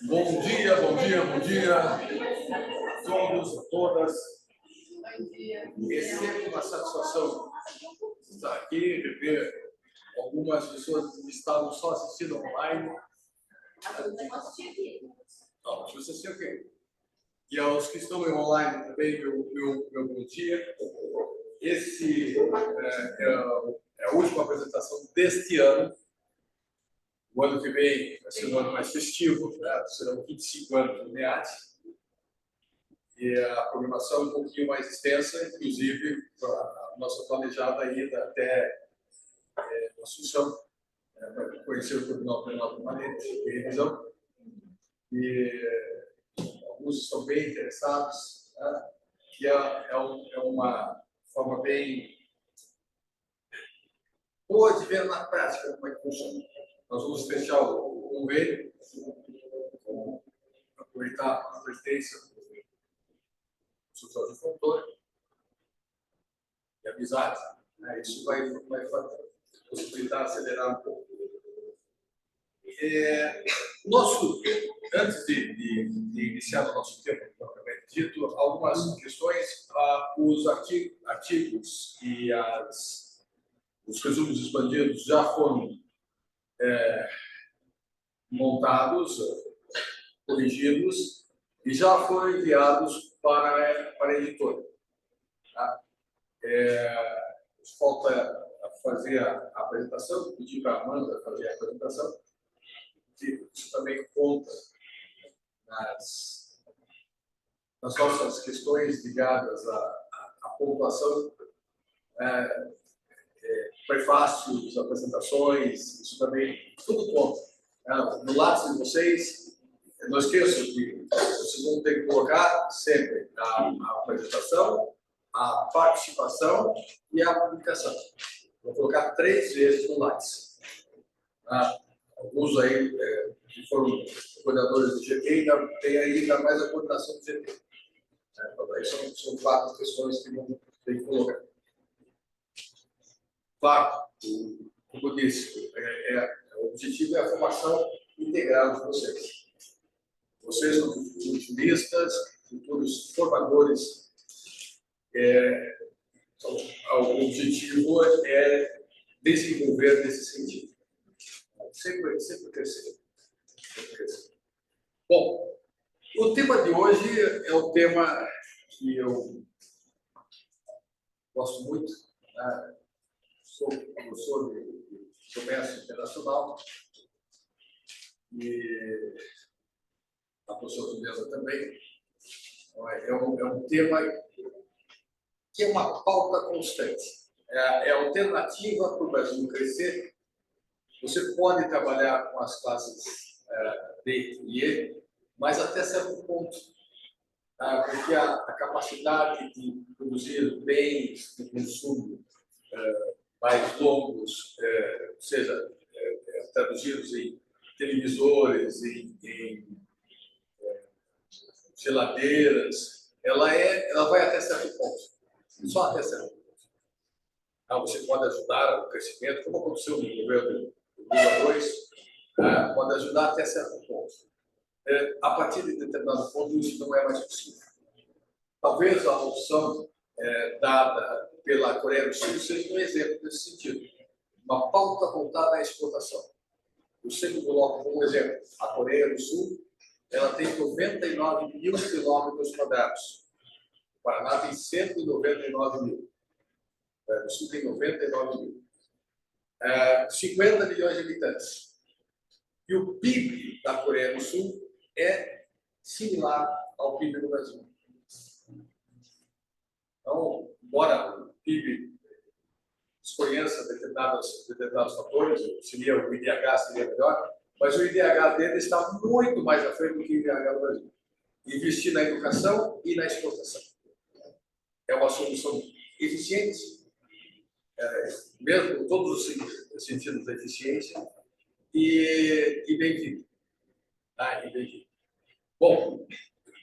Bom dia, bom dia, bom dia. Todos, todas. É sempre uma satisfação estar aqui, ver algumas pessoas que estavam só assistindo online. Não, se você assistiu aqui. E aos que estão online também, meu bom dia. Esse é a última apresentação deste ano. O ano que vem vai ser um ano mais festivo, né? Serão 25 anos do NEAT. E a programação é um pouquinho mais extensa, inclusive a nossa planejada ida até Assunção, para conhecer o Tribunal Penal Permanente de Revisão. E alguns estão bem interessados, né? Que é uma forma bem boa de ver na prática como é que funciona. Nós vamos fechar o convênio, aproveitar a presidência do Consultório de Fontoura e amizade. Né? Isso vai possibilitar acelerar um pouco. Antes de iniciar o nosso tema, propriamente dito, algumas questões. Os artigos e os resumos expandidos já foram montados, corrigidos e já foram enviados para a editora. Tá? Falta fazer a apresentação, pedir para a Amanda fazer a apresentação, que isso também conta nas nossas questões ligadas à pontuação, prefácios, apresentações, isso também, tudo conta. No lado de vocês, não esqueçam que vocês vão ter que colocar sempre a apresentação, a participação e a publicação. Vou colocar 3 vezes no Lattes. Alguns aí que foram coordenadores do GT ainda tem ainda mais a coordenação do GT. Então, aí são 4 questões que vão ter que colocar. Claro, como eu disse, o objetivo é a formação integral de vocês. Vocês são futuros juristas, futuros formadores. O objetivo é desenvolver nesse sentido. Sempre crescer. Bom, o tema de hoje é um tema que eu gosto muito. Sou professor de comércio internacional e a professora Juliana também. É um tema que é uma pauta constante. É a alternativa para o Brasil crescer. Você pode trabalhar com as classes D e E, mas até certo ponto. Porque a capacidade de produzir bens de consumo mais longos, ou seja, traduzidos em televisores, em geladeiras, ela vai até certo ponto. Só até certo ponto. Você pode ajudar o crescimento, como aconteceu no governo do Lula 2, pode ajudar até certo ponto. A partir de determinado ponto, isso não é mais possível. Talvez a opção dada pela Coreia do Sul seja um exemplo nesse sentido. Uma pauta voltada à exportação. Eu sempre coloco como exemplo a Coreia do Sul. Ela tem 99 mil quilômetros quadrados. O Paraná tem 199 mil. O Sul tem 99 mil. 50 milhões de habitantes. E o PIB da Coreia do Sul é similar ao PIB do Brasil. Então, embora o PIB desconheça determinados fatores, seria o IDH seria melhor, mas o IDH dele está muito mais à frente do que o IDH do Brasil. Investir na educação e na exportação. É uma solução eficiente, mesmo com todos os sentidos da eficiência, e bem-vindo. E bem-vindo. Bom,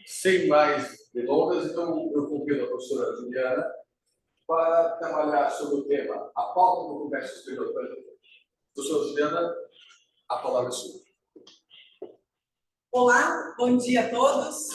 sem mais delongas, então eu convido a professora Juliana para trabalhar sobre o tema a pauta do comércio exterior brasileiro. Professora Juliana, a palavra é sua. Olá, bom dia a todos.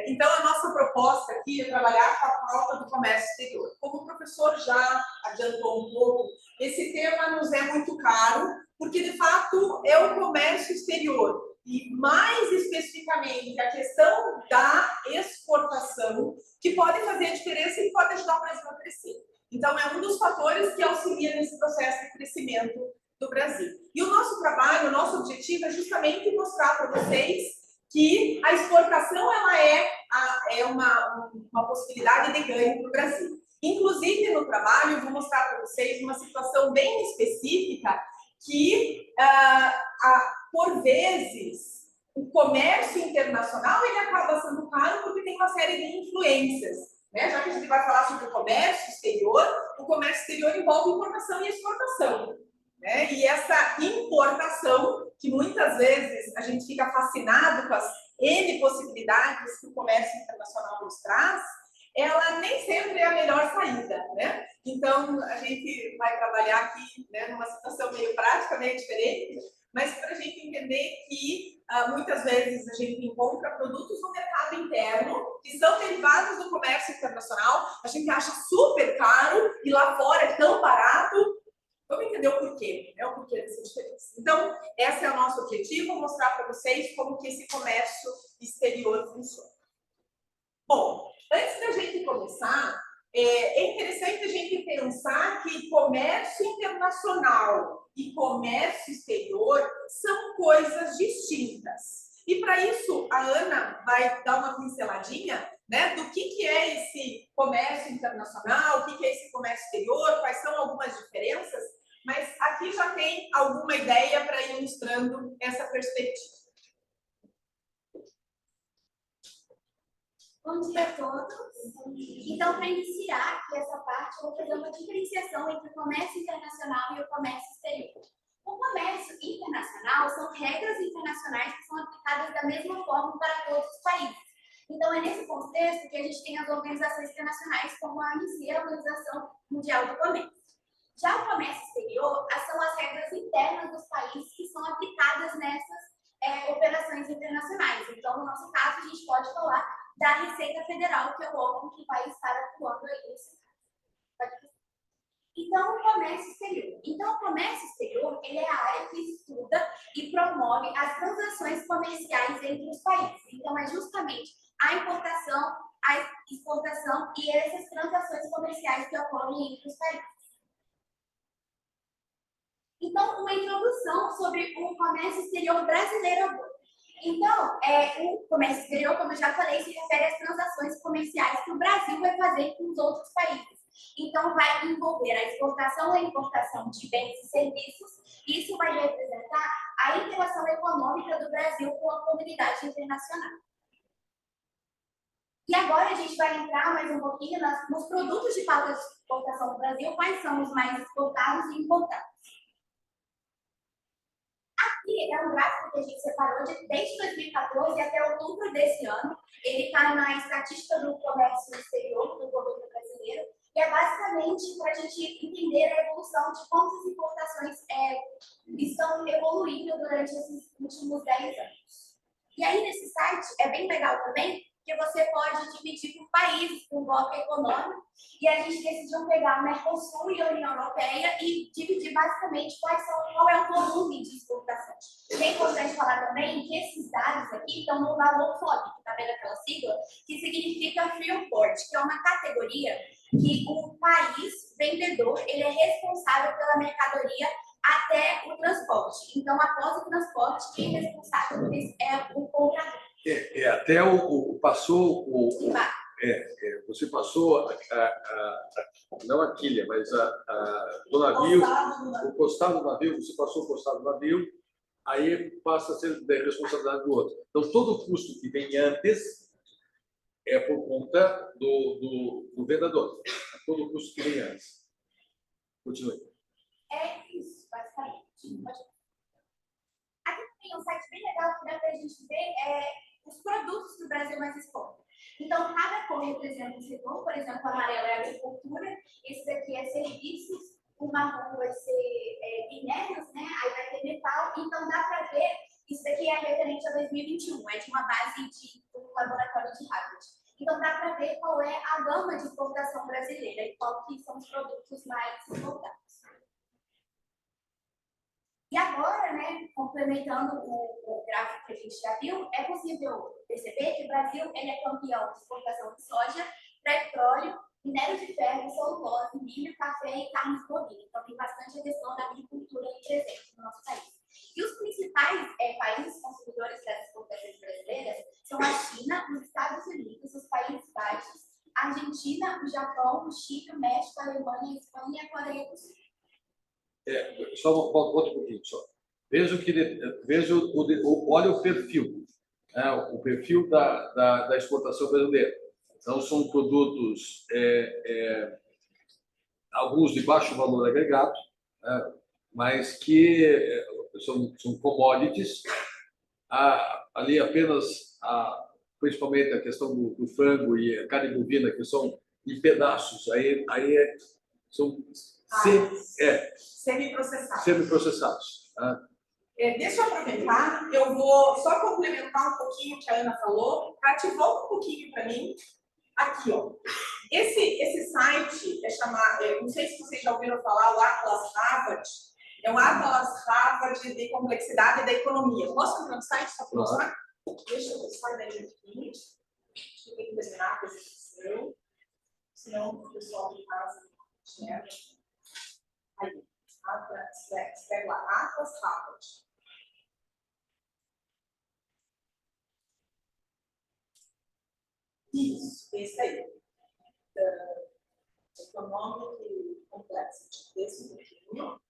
Então, a nossa proposta aqui é trabalhar com a pauta do comércio exterior. Como o professor já adiantou um pouco, esse tema nos é muito caro, porque, de fato, é o comércio exterior. E, mais especificamente, a questão da exportação, que pode fazer a diferença e pode ajudar o Brasil a crescer. Então, é um dos fatores que auxilia nesse processo de crescimento do Brasil. E o nosso trabalho, o nosso objetivo é justamente mostrar para vocês que a exportação ela é uma possibilidade de ganho para o Brasil. Inclusive, no trabalho, eu vou mostrar para vocês uma situação bem específica que, por vezes, o comércio internacional ele acaba sendo caro porque tem uma série de influências. Né? Já que a gente vai falar sobre o comércio exterior envolve importação e exportação. Né? E essa importação, que muitas vezes a gente fica fascinado com as N possibilidades que o comércio internacional nos traz, ela nem sempre é a melhor saída, né? Então, a gente vai trabalhar aqui, né, numa situação meio prática, meio diferente, mas para a gente entender que muitas vezes a gente encontra produtos no mercado interno que são derivados do comércio internacional, a gente acha super caro e lá fora é tão barato. Vamos entender o porquê, né? O porquê dessa diferença. Então, esse é o nosso objetivo, mostrar para vocês como que esse comércio exterior funciona. Bom, antes da gente começar, é interessante a gente pensar que comércio internacional e comércio exterior são coisas distintas. E para isso, a Ana vai dar uma pinceladinha, né, do que é esse comércio internacional, o que é esse comércio exterior, quais são algumas diferenças, mas aqui já tem alguma ideia para ir ilustrando essa perspectiva. Bom dia a todos. Então, para iniciar aqui essa parte, eu vou fazer uma diferenciação entre o comércio internacional e o comércio exterior. O comércio internacional são regras internacionais que são aplicadas da mesma forma para todos os países. Então, é nesse contexto que a gente tem as organizações internacionais como a OMC, a Organização Mundial do Comércio. Já o comércio exterior são as regras internas dos países que são aplicadas nessas operações internacionais. Então, no nosso caso, a gente pode falar da Receita Federal, que é o órgão que vai estar atuando aí nesse caso. Então, o comércio exterior. Então, o comércio exterior ele é a área que estuda e promove as transações comerciais entre os países. Então, é justamente a importação, a exportação e essas transações comerciais que ocorrem entre os países. Então, uma introdução sobre o comércio exterior brasileiro agora. Então, o comércio exterior, como eu já falei, se refere às transações comerciais que o Brasil vai fazer com os outros países. Então, vai envolver a exportação e a importação de bens e serviços. Isso vai representar a interação econômica do Brasil com a comunidade internacional. E agora a gente vai entrar mais um pouquinho nos produtos de pauta de exportação do Brasil, quais são os mais exportados e importados. Aqui é um gráfico que a gente separou desde 2014 até outubro desse ano. Ele está na estatística do comércio exterior do governo brasileiro. E é basicamente para a gente entender a evolução de como as importações estão evoluindo durante esses últimos 10 anos. E aí, nesse site, é bem legal também, que você pode dividir por países, por bloco econômico, e a gente decidiu pegar o Mercosul e a União Europeia e dividir basicamente qual é o volume de exportação. E é importante falar também que esses dados aqui estão no valor FOB, que está vendo aquela sigla, que significa Free on Port, que é uma categoria que o país vendedor ele é responsável pela mercadoria até o transporte. Então, após o transporte, quem é responsável por isso é o comprador. Até passou você passou não a quilha, mas o navio, o costado do navio, você passou o costado do navio, aí passa a ser da responsabilidade do outro. Então, todo o custo que vem antes é por conta do vendedor. Todo o custo que vem antes. Continue. É isso, basicamente. Aqui tem um site bem legal que dá para a gente ver os produtos que o Brasil mais exporta. Então, cada cor representa um setor. Por exemplo, o amarelo é agricultura, esse daqui é serviços, o marrom vai ser minérios, né? Aí vai ter metal. Então, dá para ver, isso daqui é referente a 2021, é de uma base do laboratório de Harvard. Então, dá para ver qual é a gama de exportação brasileira e qual que são os produtos mais exportados. E agora, né, complementando o gráfico que a gente já viu, é possível perceber que o Brasil ele é campeão de exportação de soja, petróleo, minério de ferro, celulose, milho, café e carnes bovinas. Então, tem bastante a questão da agricultura presente no nosso país. E os principais países consumidores das exportações brasileiras são a China, os Estados Unidos, os Países Baixos, a Argentina, o Japão, o Chile, o México, a Alemanha, a Espanha e a Coreia do Sul. Só outro pouquinho só. Olha o perfil, o perfil da exportação brasileira. Então, são produtos, alguns de baixo valor agregado, mas que são commodities. Ali apenas, principalmente a questão do frango e a carne bovina, que são em pedaços, são semi-processados. Deixa eu aproveitar, eu vou só complementar um pouquinho o que a Ana falou, para te volta um pouquinho para mim. Aqui, ó. Esse site é chamado, não sei se vocês já ouviram falar, o Atlas Harvard. É o Atlas Harvard de Complexidade da Economia. Posso entrar no site só para mostrar? Deixa eu só dar um pouquinho. Acho que tem que terminar a apresentação. Senão o pessoal de casa enxerga. Aí, pega lá, Atlas Harvard. Isso, esse aí. Economic Complexity. Desse um pouquinho.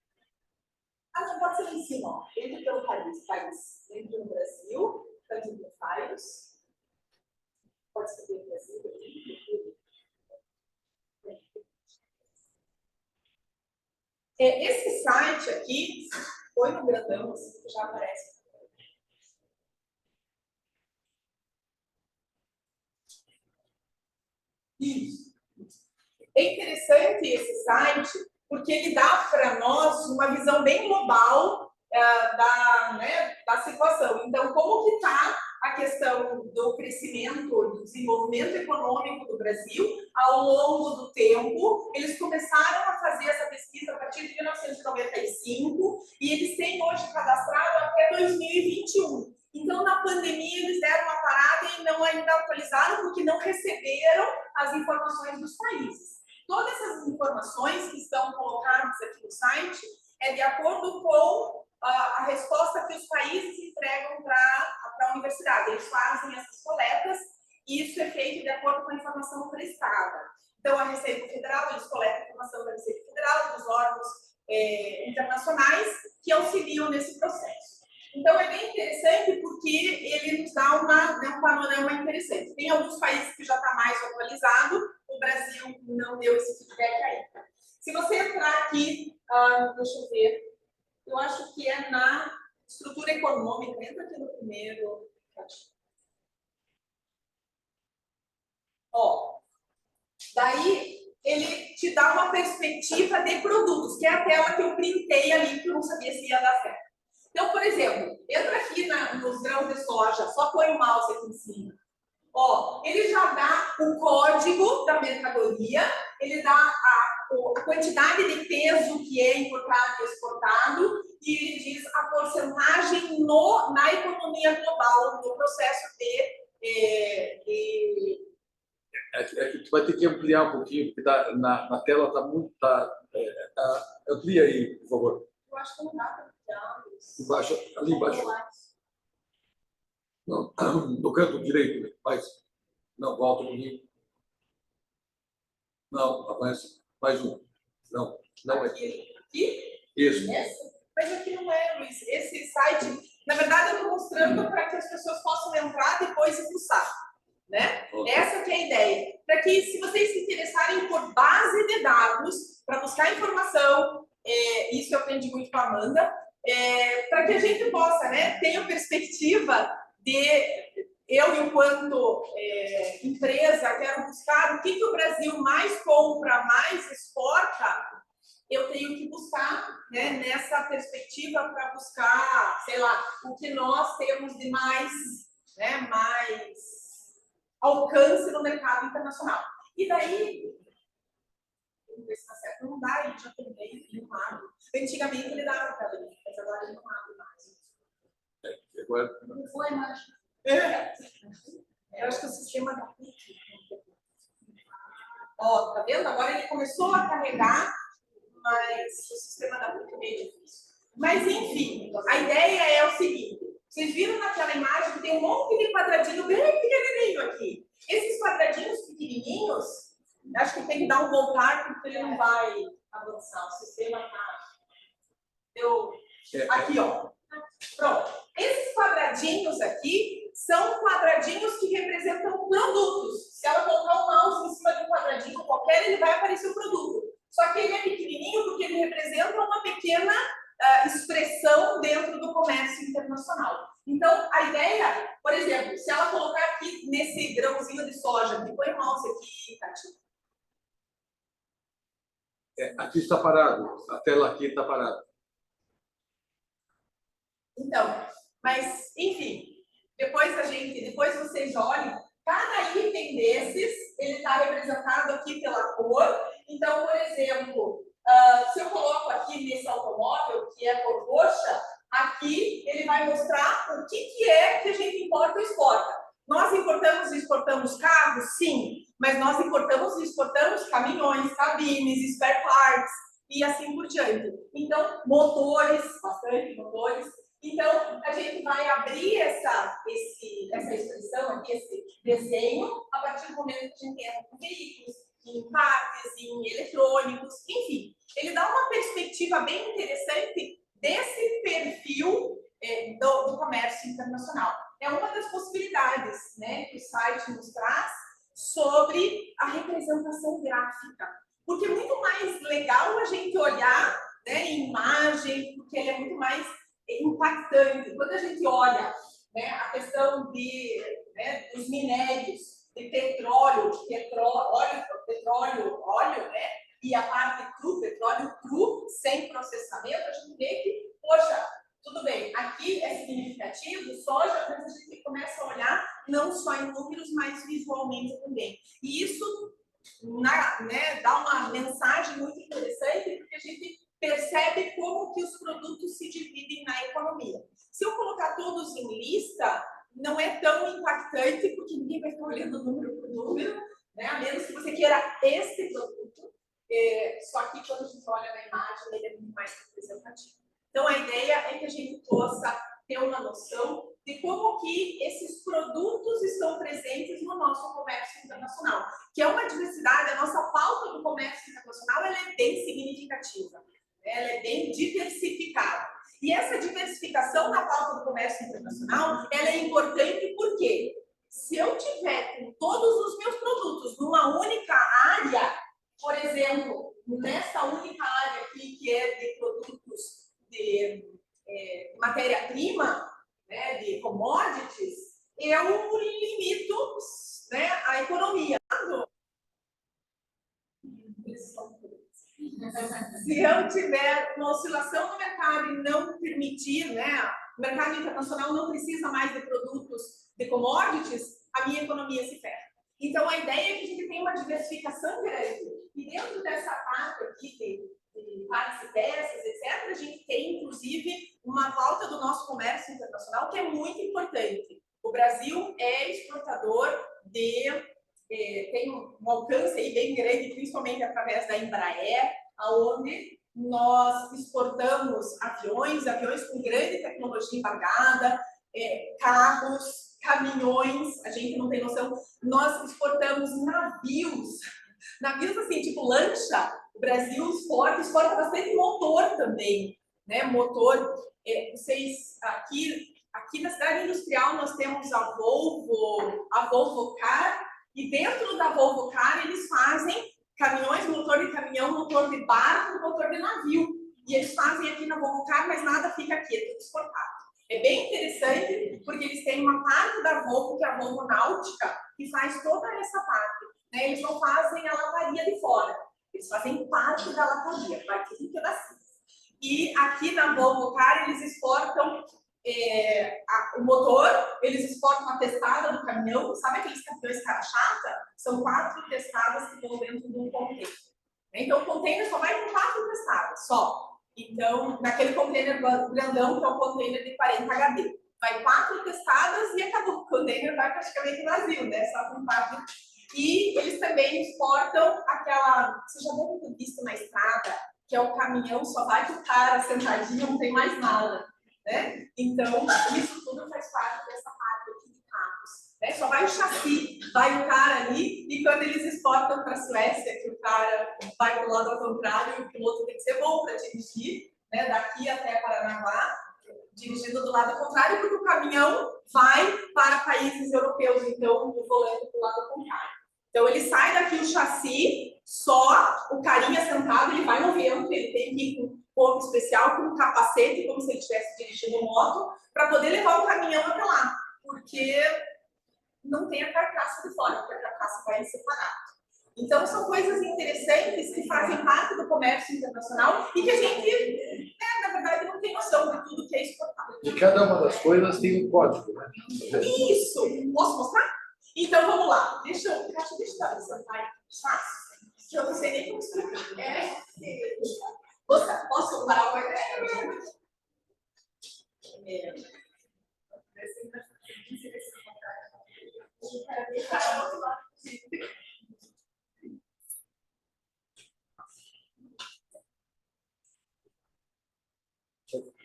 Não pode ser em cima, ó. Dentro pelo país. Dentro do Brasil, country profiles. Pode ser do Brasil. Esse site aqui, foi no grandão, assim, que já aparece. Isso. É interessante esse site, porque ele dá para nós uma visão bem global da situação. Então, como que está a questão do crescimento, do desenvolvimento econômico do Brasil ao longo do tempo? Eles começaram a fazer essa pesquisa a partir de 1995 e eles têm hoje cadastrado até 2021. Então, na pandemia, eles deram uma parada e não ainda atualizaram porque não receberam as informações dos países. Todas essas informações que estão colocadas aqui no site é de acordo com a resposta que os países entregam para a universidade. Eles fazem essas coletas e isso é feito de acordo com a informação prestada. Então, a Receita Federal, eles coletam a informação da Receita Federal, dos órgãos internacionais que auxiliam nesse processo. Então, é bem interessante porque ele nos dá um panorama interessante. Tem alguns países que já está mais atualizado, o Brasil não deu esse feedback ainda. Se você entrar aqui, deixa eu ver, eu acho que é na estrutura econômica, entra aqui no primeiro. Ó, daí ele te dá uma perspectiva de produtos, que é a tela que eu printei ali, que eu não sabia se ia dar certo. Então, por exemplo, entra aqui nos grãos de soja, só põe o mouse aqui em cima. Ó, ele já dá o código da mercadoria, ele dá a quantidade de peso que é importado e exportado, e ele diz a porcentagem na economia global, no processo Tu vai ter que ampliar um pouquinho, porque na tela está muito... amplia aí, por favor. Eu acho que não dá para ampliar. Embaixo, ali embaixo. Não, no canto direito, mais. Não, volta um pouquinho. Não, avança. Mais um. Não é. Aqui? Isso. Mas aqui não é, Luiz. Esse site, na verdade, eu estou mostrando para que as pessoas possam entrar depois e pulsar. Né? Okay. Essa que é a ideia. Para que, se vocês se interessarem por base de dados, para buscar informação, isso eu aprendi muito com a Amanda, para que a gente possa, né, ter a perspectiva de... Eu, enquanto empresa, quero buscar o que o Brasil mais compra, mais exporta, eu tenho que buscar, né, nessa perspectiva para buscar, sei lá, o que nós temos de mais, né, mais alcance no mercado internacional. E daí, vamos ver se está certo, não dá, ele já terminei, ele não abre. Antigamente ele dava para ler, mas agora ele não abre mais. Agora, Não foi, mas Eu acho que o sistema da PUC. Ó, tá vendo? Agora ele começou a carregar, mas o sistema da PUC é meio difícil. Mas, enfim, a ideia é o seguinte. Vocês viram naquela imagem que tem um monte de quadradinho bem pequenininho aqui. Esses quadradinhos pequenininhos, acho que tem que dar um voltar, porque ele não vai avançar. O sistema tá... Aqui, ó. Pronto. Esses quadradinhos aqui são quadradinhos que representam produtos. Se ela colocar o mouse em cima de um quadradinho qualquer, ele vai aparecer o produto. Só que ele é pequenininho porque ele representa uma pequena expressão dentro do comércio internacional. Então, a ideia, por exemplo, se ela colocar aqui nesse grãozinho de soja, põe o mouse aqui, Tati. aqui está parado, a tela aqui está parada. Então, mas, enfim, depois vocês olhem, cada item desses, ele está representado aqui pela cor. Então, por exemplo, se eu coloco aqui nesse automóvel, que é a cor roxa, aqui ele vai mostrar o que é que a gente importa ou exporta. Nós importamos e exportamos carros? Sim, mas nós importamos e exportamos caminhões, cabines, spare parts e assim por diante. Então, motores, bastante motores. Então, a gente vai abrir essa expressão aqui, esse desenho, a partir do momento que a gente entra com veículos, em partes, em eletrônicos, enfim. Ele dá uma perspectiva bem interessante desse perfil do comércio internacional. É uma das possibilidades, né, que o site nos traz sobre a representação gráfica. Porque é muito mais legal a gente olhar, né, em imagem, porque ele é muito mais impactante. Quando a gente olha, né, a questão dos minérios, de petróleo, óleo, né, e a parte cru, petróleo cru, sem processamento, a gente vê que, poxa, tudo bem, aqui é significativo, soja, mas a gente começa a olhar não só em números, mas visualmente também. E isso dá uma mensagem muito interessante, porque a gente percebe como que os produtos se dividem na economia. Se eu colocar todos em lista, não é tão impactante, porque ninguém vai ficar olhando número por número, né? A menos que você queira esse produto. Só que quando a gente olha na imagem, ele é muito mais representativo. Então, a ideia é que a gente possa ter uma noção de como que esses produtos estão presentes no nosso comércio internacional, que é uma diversidade. A nossa pauta do comércio internacional ela é bem significativa. Ela é bem diversificada. E essa diversificação na pauta do comércio internacional, ela é importante porque se eu tiver com todos os meus produtos numa única área, por exemplo, nessa única área aqui que é de produtos de matéria-prima, né, de commodities, eu limito, né, a economia. Se eu tiver uma oscilação no mercado e não permitir, né, o mercado internacional não precisa mais de produtos de commodities, a minha economia se ferra. Então, a ideia é que a gente tenha uma diversificação grande. E dentro dessa parte aqui de partes e peças, etc., a gente tem, inclusive, uma pauta do nosso comércio internacional que é muito importante. O Brasil é exportador tem um alcance aí bem grande, principalmente através da Embraer, onde nós exportamos aviões com grande tecnologia embargada, carros, caminhões, a gente não tem noção, nós exportamos navios assim, tipo lancha. O Brasil exporta bastante motor também, né? Motor, vocês aqui na cidade industrial nós temos a Volvo Car, e dentro da Volvo Car eles fazem caminhões, motor de caminhão, motor de barco, motor de navio. E eles fazem aqui na Volvo Car, mas nada fica aqui, é tudo exportado. É bem interessante, porque eles têm uma parte da Volvo, que é a Volvo Náutica, que faz toda essa parte. Né? Eles não fazem a lavaria de fora. Eles fazem parte da lataria, vai ter um pedacinho. E aqui na Volvo Car, eles exportam o motor, eles exportam a testada do caminhão. Sabe aqueles caminhões cara chata? São 4 testadas que vão dentro de um container. Então, o container só vai com 4 testadas, só. Então, naquele container grandão, que é um container de 40 HD. Vai 4 testadas e acabou. O container vai praticamente vazio, né? Só com 4. E eles também exportam aquela... Você já deve ter visto na estrada, que é o caminhão, só vai com o cara sentadinho, não tem mais nada, né? Então, isso tudo faz parte dessa parte aqui de carros, né? Só vai o chassi, vai o cara ali, e quando eles exportam para a Suécia, que o cara vai para o lado ao contrário, o piloto tem que ser bom para dirigir, né? Daqui até Paranaguá, dirigindo do lado contrário, porque o caminhão vai para países europeus, então o volante do lado contrário. Então, ele sai daqui o chassi, só o carinha sentado, ele vai no vento, ele tem que ir com roupa especial, com um capacete, como se ele estivesse dirigindo moto, para poder levar o caminhão até lá, porque não tem a carcaça de fora, porque a carcaça vai separada. Então, são coisas interessantes que fazem parte do comércio internacional e que a gente, na verdade, não tem noção de tudo que é exportado. E cada uma das coisas tem um código, né? Isso! Posso mostrar? Então, vamos lá. Deixa eu dar essa parte fácil, que eu não sei nem como explicar. Posso parar o ideia?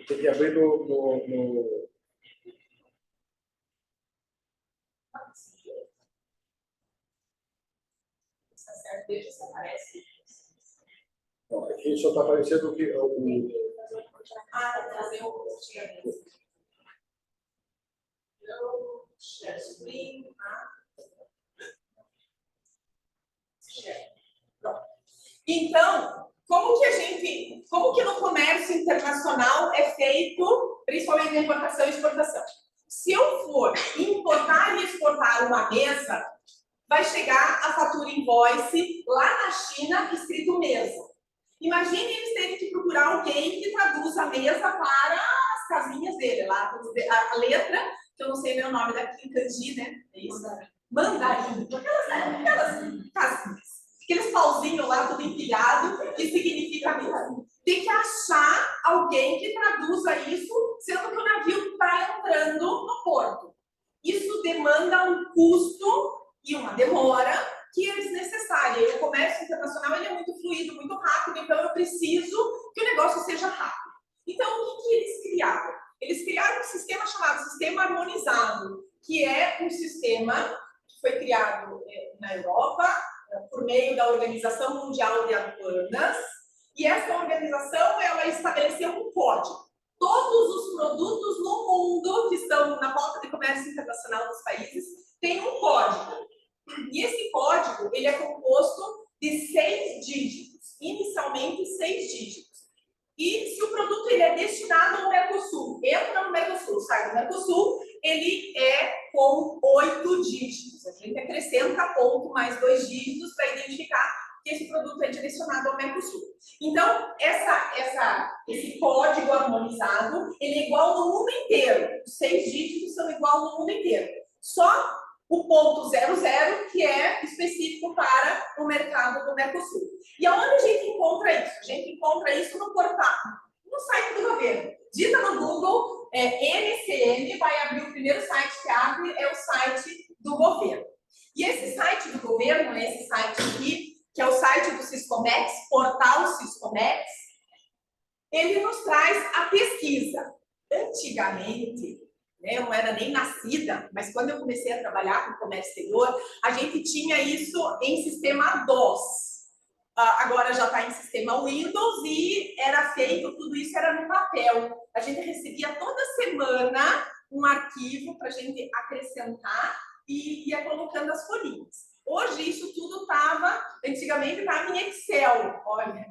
Tem que abrir no... Veja se aparece. Não, aqui só está aparecendo o... Trazer o share screen. Então, como que no comércio internacional é feito, principalmente na importação e exportação? Se eu for importar e exportar uma mesa, vai chegar a fatura invoice lá na China escrito mesa. Imagine eles terem que procurar alguém que traduza a mesa para as casinhas dele, lá a letra, que eu não sei nem o nome daqui, kanji, né? É isso? Mandarim. Aquelas casinhas. Aqueles pauzinhos lá, tudo empilhado, que significa mesa. Tem que achar alguém que traduza isso, sendo que o navio está entrando no porto. Isso demanda um custo e uma demora que é desnecessária. E o comércio internacional ele é muito fluido, muito rápido, então eu preciso que o negócio seja rápido. Então, o que eles criaram? Eles criaram um sistema chamado Sistema Harmonizado, que é um sistema que foi criado na Europa por meio da Organização Mundial de Aduanas, e essa organização ela estabeleceu um código. Todos os produtos no mundo que estão na pauta de comércio internacional dos países têm um código. E esse código ele é composto de 6 dígitos, inicialmente 6 dígitos. E se o produto ele é destinado ao Mercosul, entra no Mercosul, sai do Mercosul, ele é com 8 dígitos. A gente acrescenta ponto mais 2 dígitos para identificar que esse produto é direcionado ao Mercosul. Então, esse código harmonizado, ele é igual no mundo inteiro. Os 6 dígitos são igual no mundo inteiro. Só o ponto 00, que é específico para o mercado do Mercosul. E aonde a gente encontra isso? A gente encontra isso no portal, no site do governo. Digita no Google, NCM, vai abrir o primeiro site que abre, é o site do governo. E esse site do governo, esse site aqui, que é o site do Siscomex, portal Siscomex, ele nos traz a pesquisa. Antigamente, eu não era nem nascida, mas quando eu comecei a trabalhar com comércio exterior, a gente tinha isso em sistema DOS. Agora já está em sistema Windows e era feito, tudo isso era no papel. A gente recebia toda semana um arquivo para a gente acrescentar e ia colocando as folhinhas. Hoje isso tudo antigamente estava em Excel, olha,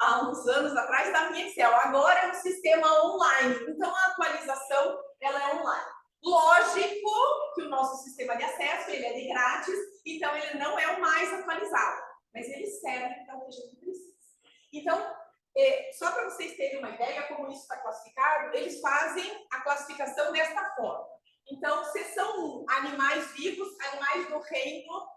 há uns anos atrás estava em Excel, agora é um sistema online, então a atualização ela é online. Lógico que o nosso sistema de acesso ele é de grátis, então ele não é o mais atualizado, mas ele serve para o que a gente classificação desta forma. Então, seção 1, animais vivos, animais do reino,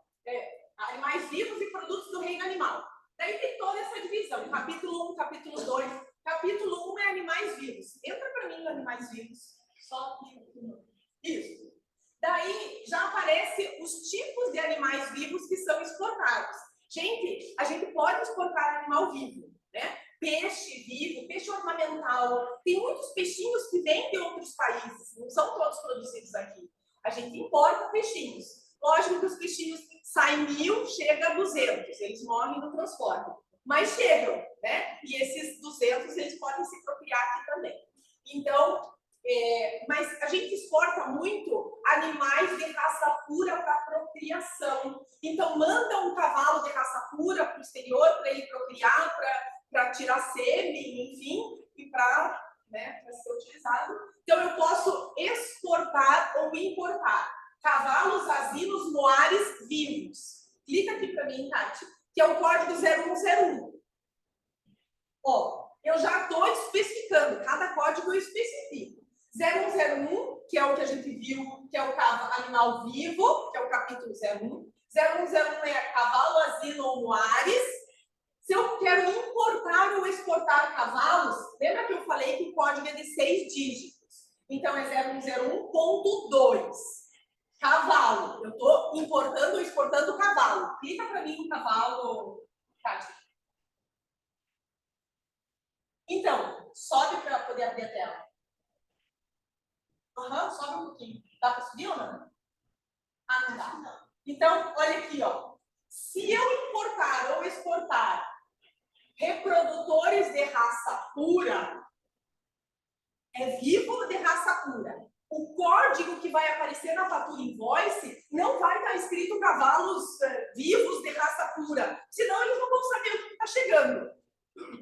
animais vivos e produtos do reino animal. Daí tem toda essa divisão, capítulo 1, capítulo 2. Capítulo 1 é animais vivos. Entra para mim, animais vivos. Só aqui. Isso. Daí já aparece os tipos de animais vivos que são exportados. Gente, a gente pode exportar animal vivo, né? Peixe vivo, peixe ornamental. Tem muitos peixinhos que vêm de outros países, não são todos produzidos aqui. A gente importa peixinhos. Lógico que os peixinhos saem 1000, chega a 200, eles morrem no transporte. Mas chegam, né? E esses 200, eles podem se procriar aqui também. Então, mas a gente exporta muito animais de raça pura para procriação. Então, manda um cavalo de raça pura para o exterior para ele procriar, para tirar sêmen, enfim, e para ser utilizado. Então, eu posso exportar ou importar cavalos, asinos, moares vivos. Clica aqui para mim, Tati, que é o código 0101. Ó, eu já estou especificando, cada código eu especifico. 0101, que é o que a gente viu, que é o animal vivo, que é o capítulo 01. 0101 é cavalo, asino ou moares. Se eu quero importar ou exportar cavalos, lembra que eu falei que o código é de 6 dígitos? Então é 0101.2. Cavalo. Eu estou importando ou exportando cavalo. Clica para mim no cavalo, Tati. Então, sobe para poder abrir a tela. Sobe um pouquinho. Dá para subir ou não? Ah, não dá. Não. Então, olha aqui, ó. Se eu importar ou exportar reprodutores de raça pura, é vivo ou de raça pura? O código que vai aparecer na fatura invoice não vai estar escrito cavalos vivos de raça pura, senão eles não vão saber o que está chegando.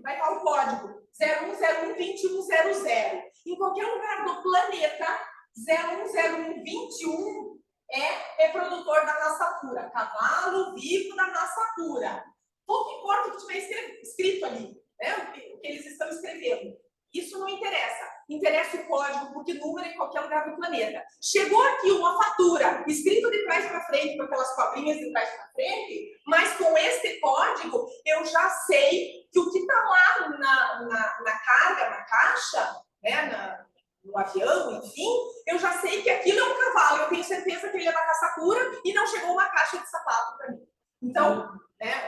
Vai estar o código 01012100. Em qualquer lugar do planeta, 010121 é reprodutor da raça pura, cavalo vivo da raça pura. Pouco importa o que tiver escrito ali, né? O que eles estão escrevendo. Isso não interessa. Interessa o código, porque número é em qualquer lugar do planeta. Chegou aqui uma fatura, escrito de trás para frente, com aquelas cobrinhas de trás para frente, mas com este código, eu já sei que o que está lá na carga, na caixa, né, no avião, enfim, eu já sei que aquilo é um cavalo. Eu tenho certeza que ele é da raça pura e não chegou uma caixa de sapato para mim. Então,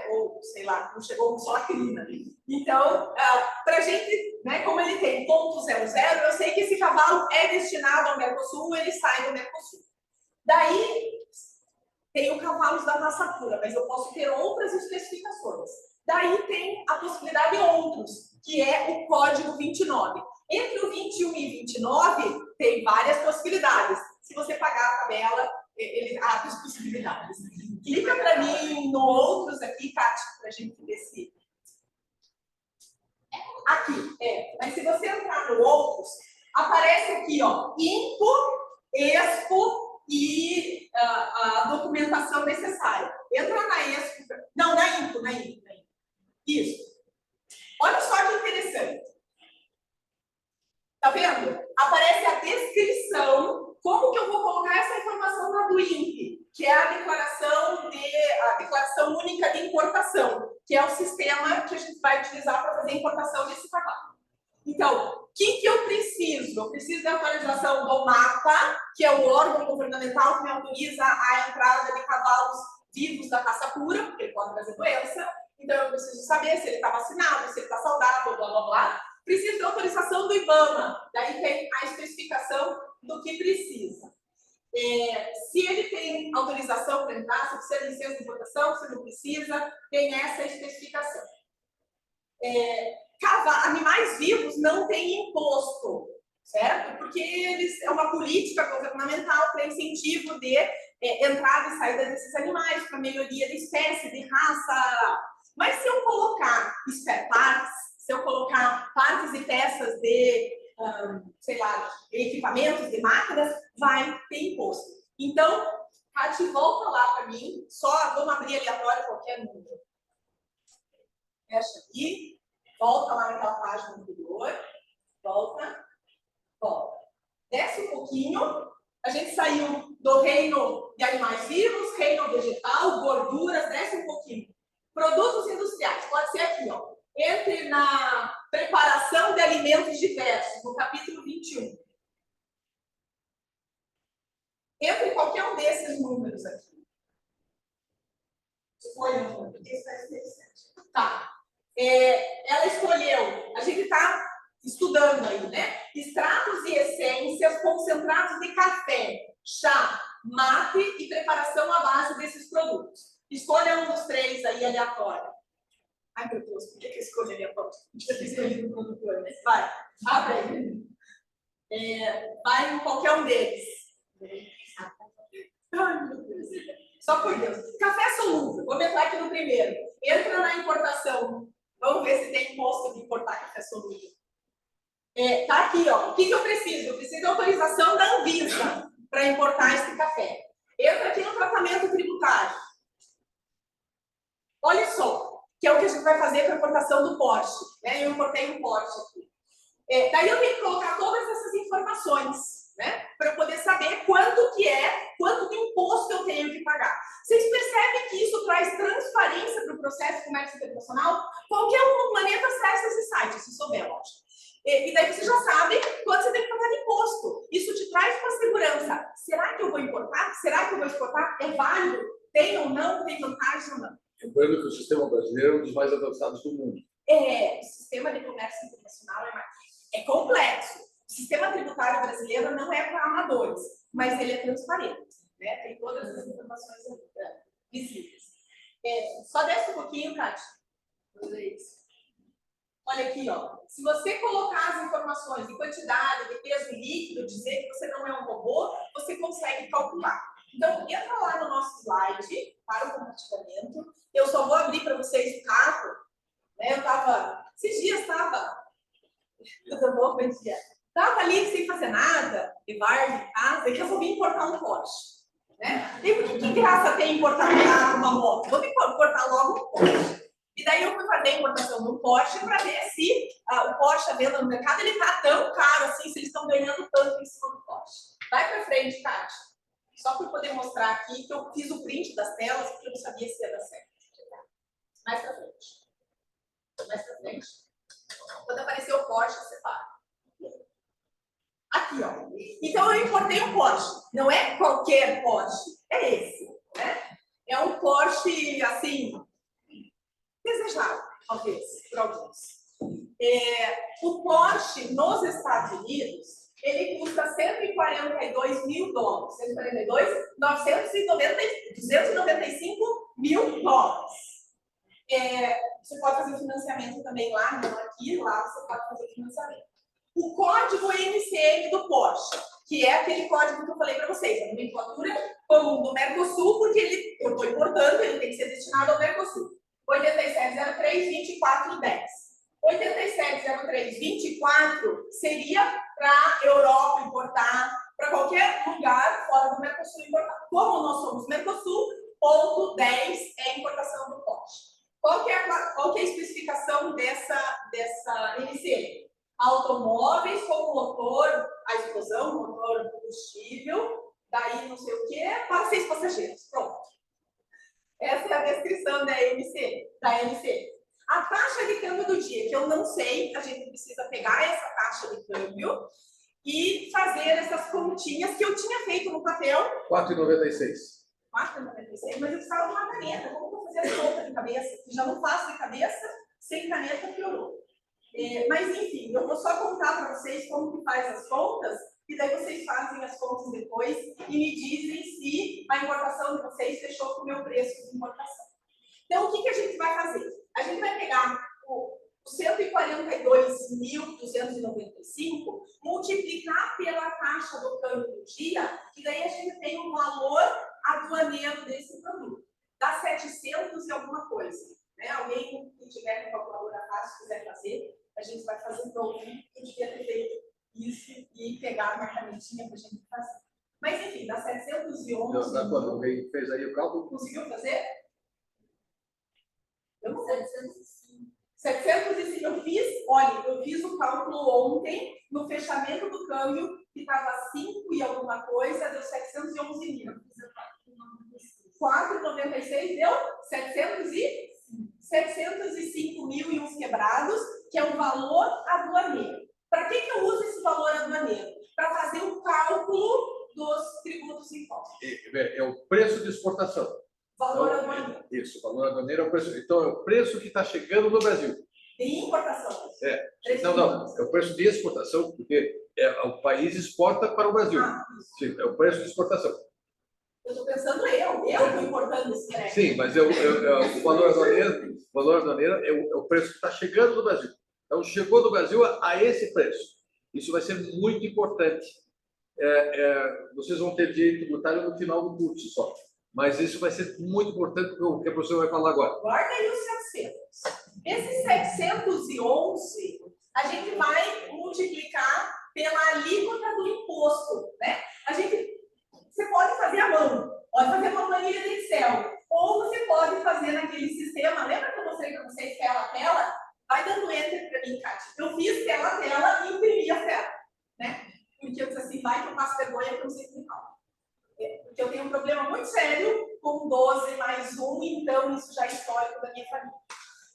ou sei lá, não chegou só a crina. Então, para a gente, como ele tem ponto 00, eu sei que esse cavalo é destinado ao Mercosul, ele sai do Mercosul. Daí, tenho cavalos da raça pura, mas eu posso ter outras especificações. Daí tem a possibilidade de outros, que é o código 29. Entre o 21 e 29, tem várias possibilidades. Se você pagar a tabela, ele abre as possibilidades. Clica para mim no outros aqui, Tati, para a gente ver se... Aqui, mas se você entrar no outros, aparece aqui, ó, INPO, EXPO e a documentação necessária. Entra na EXPO, não, na INPO. Isso. Olha só que interessante. Tá vendo? Aparece a descrição, como que eu vou colocar essa informação na do INPE, que é a declaração única de importação, que é o sistema que a gente vai utilizar para fazer a importação desse cavalo. Então, o que eu preciso? Eu preciso da atualização do MAPA, que é o órgão governamental que me autoriza a entrada de cavalos vivos da raça pura, porque ele pode trazer doença. Então, eu preciso saber se ele está vacinado, se ele está saudável, blá, blá, blá. Preciso da autorização do IBAMA. Daí tem a especificação do que precisa. Se ele tem autorização para entrar, se precisa de licença de importação, se não precisa, tem essa especificação. Animais vivos não têm imposto, certo? Porque é uma política governamental para incentivo de entrada e saída desses animais, para melhoria da espécie, de raça. Mas se eu colocar partes, se eu colocar partes e peças de, sei lá, equipamentos, de máquinas, vai ter imposto. Então, Tati, volta lá para mim, só vamos abrir aleatório qualquer número. Fecha aqui, volta lá naquela página anterior, volta. Dessa pouquinho. A gente saiu do reino de animais vivos, reino vegetal, gorduras, desce um pouquinho. Produtos industriais, pode ser aqui, ó. Entre na preparação de alimentos diversos, no capítulo 21. Entre qualquer um desses números aqui. Escolha um número. Tá. Ela escolheu, a gente está estudando aí, né? Extratos e essências concentrados de café, chá, mate e preparação à base desses produtos. Escolha um dos três aí aleatório. Ai, meu Deus, por que eu escolhi aleatório? Podia ter escolhido o produtor, né? Vai, abre aí. Vai em qualquer um deles. Ai, meu Deus. Só por Deus. Café solúvel. Vou entrar aqui no primeiro. Entra na importação. Vamos ver se tem imposto de importar café solúvel. Tá aqui, ó. O que eu preciso? Eu preciso de autorização da Anvisa para importar esse café. Entra aqui no tratamento tributário. Olha só, que é o que a gente vai fazer para a importação do Porsche. Né? Eu importei um Porsche aqui. Daí eu tenho que colocar todas essas informações, né? Para eu poder saber quanto de imposto eu tenho que pagar. Vocês percebem que isso traz transparência para o processo de comércio internacional? Qualquer um no planeta acessa esse site, se souber, lógico. E daí você já sabe quanto você tem que pagar de imposto. Isso te traz uma segurança. Será que eu vou importar? Será que eu vou exportar? É válido? Tem ou não? Tem vantagem ou não? Lembrando que o sistema brasileiro é um dos mais avançados do mundo. O sistema de comércio internacional é complexo. O sistema tributário brasileiro não é para amadores, mas ele é transparente, né? Tem todas as informações visíveis. Só desce um pouquinho, Kátia. Olha aqui, ó. Se você colocar as informações de quantidade, de peso líquido, dizer que você não é um robô, você consegue calcular. Então, entra lá no nosso slide, para o compartilhamento. Eu só vou abrir para vocês o carro. Né? Esses dias tudo bom, bom dia. Estava ali sem fazer nada, de bar, de casa, e resolvi importar um Porsche. Né? E que graça tem importar uma moto? Vou importar logo um Porsche. E daí eu fui fazer a importação do Porsche para ver se o Porsche, a venda no mercado, ele está tão caro assim, se eles estão ganhando tanto em cima do Porsche. Vai para frente, Kátia. Só para poder mostrar aqui que eu fiz o print das telas, porque eu não sabia se ia dar certo. Mais para frente. Mais para frente. Quando aparecer o Porsche, você para. Aqui, ó. Então, eu importei um Porsche. Não é qualquer Porsche. É esse. Né? É um Porsche, assim, desejável, talvez, por alguns. O Porsche, nos Estados Unidos, ele custa 142 mil dólares. 295 mil dólares. Você pode fazer o financiamento também lá, não aqui, lá você pode fazer o financiamento. O código MCM do Porsche, que é aquele código que eu falei para vocês, a nomenclatura comum do Mercosul, porque eu estou importando, ele tem que ser destinado ao Mercosul. 8703-2410. 8703-24 seria para a Europa importar, para qualquer lugar fora do Mercosul importar. Como nós somos Mercosul, ponto 10 é a importação do Porsche. Qual que é a especificação dessa MCM? Automóveis com motor a explosão, motor combustível, daí não sei o que, para 6 passageiros. Pronto. Essa é a descrição da MC. A taxa de câmbio do dia, que eu não sei, a gente precisa pegar essa taxa de câmbio e fazer essas continhas que eu tinha feito no papel. 4,96. 4,96, mas eu precisava de uma caneta. Como eu vou fazer a conta de cabeça? Eu já não faço de cabeça, sem caneta piorou. Mas, enfim, eu vou só contar para vocês como que faz as contas, e daí vocês fazem as contas depois e me dizem se a importação de vocês fechou com o meu preço de importação. Então, o que a gente vai fazer? A gente vai pegar o 142.295, multiplicar pela taxa do câmbio do dia, e daí a gente tem um valor aduaneiro desse produto. Dá 700 e alguma coisa. Né? Alguém que tiver com calculadora fácil, quiser fazer, a gente vai fazer pronto. Eu devia ter feito isso e pegar uma canetinha para a gente fazer. Mas, enfim, dá 711. Alguém fez aí o cálculo? Conseguiu fazer? Eu não sei. 705. Eu fiz o cálculo ontem, no fechamento do câmbio, que estava 5 e alguma coisa, deu 711 mil. 4,96 deu 705 mil e uns quebrados, que é o valor aduaneiro. Para que eu uso esse valor aduaneiro? Para fazer o cálculo dos tributos e impostos. É o preço de exportação. Valor Então, aduaneiro. Isso, o valor aduaneiro é o preço. Então, é o preço que está chegando no Brasil. De importação. É. Não, é o preço de exportação, porque o país exporta para o Brasil. Isso. Sim, é o preço de exportação. Eu estou pensando eu estou importando esse crédito. Sim, mas o valor aduaneiro é o preço que está chegando no Brasil. Então, chegou no Brasil a esse preço. Isso vai ser muito importante. Vocês vão ter direito tributário no final do curso só. Mas isso vai ser muito importante, o que a professora vai falar agora. Guarda aí os 700. Esses 711, a gente vai multiplicar pela alíquota do imposto, né? Você pode fazer à mão, pode fazer uma planilha de Excel, ou você pode fazer naquele sistema. Lembra que eu mostrei para vocês tela a tela? Vai dando enter para mim, Kátia. Eu fiz tela a tela e imprimi a tela, né? Porque eu disse assim, vai que eu passo vergonha para você explicar. Porque eu tenho um problema muito sério com 12 mais 1, então isso já é histórico da minha família.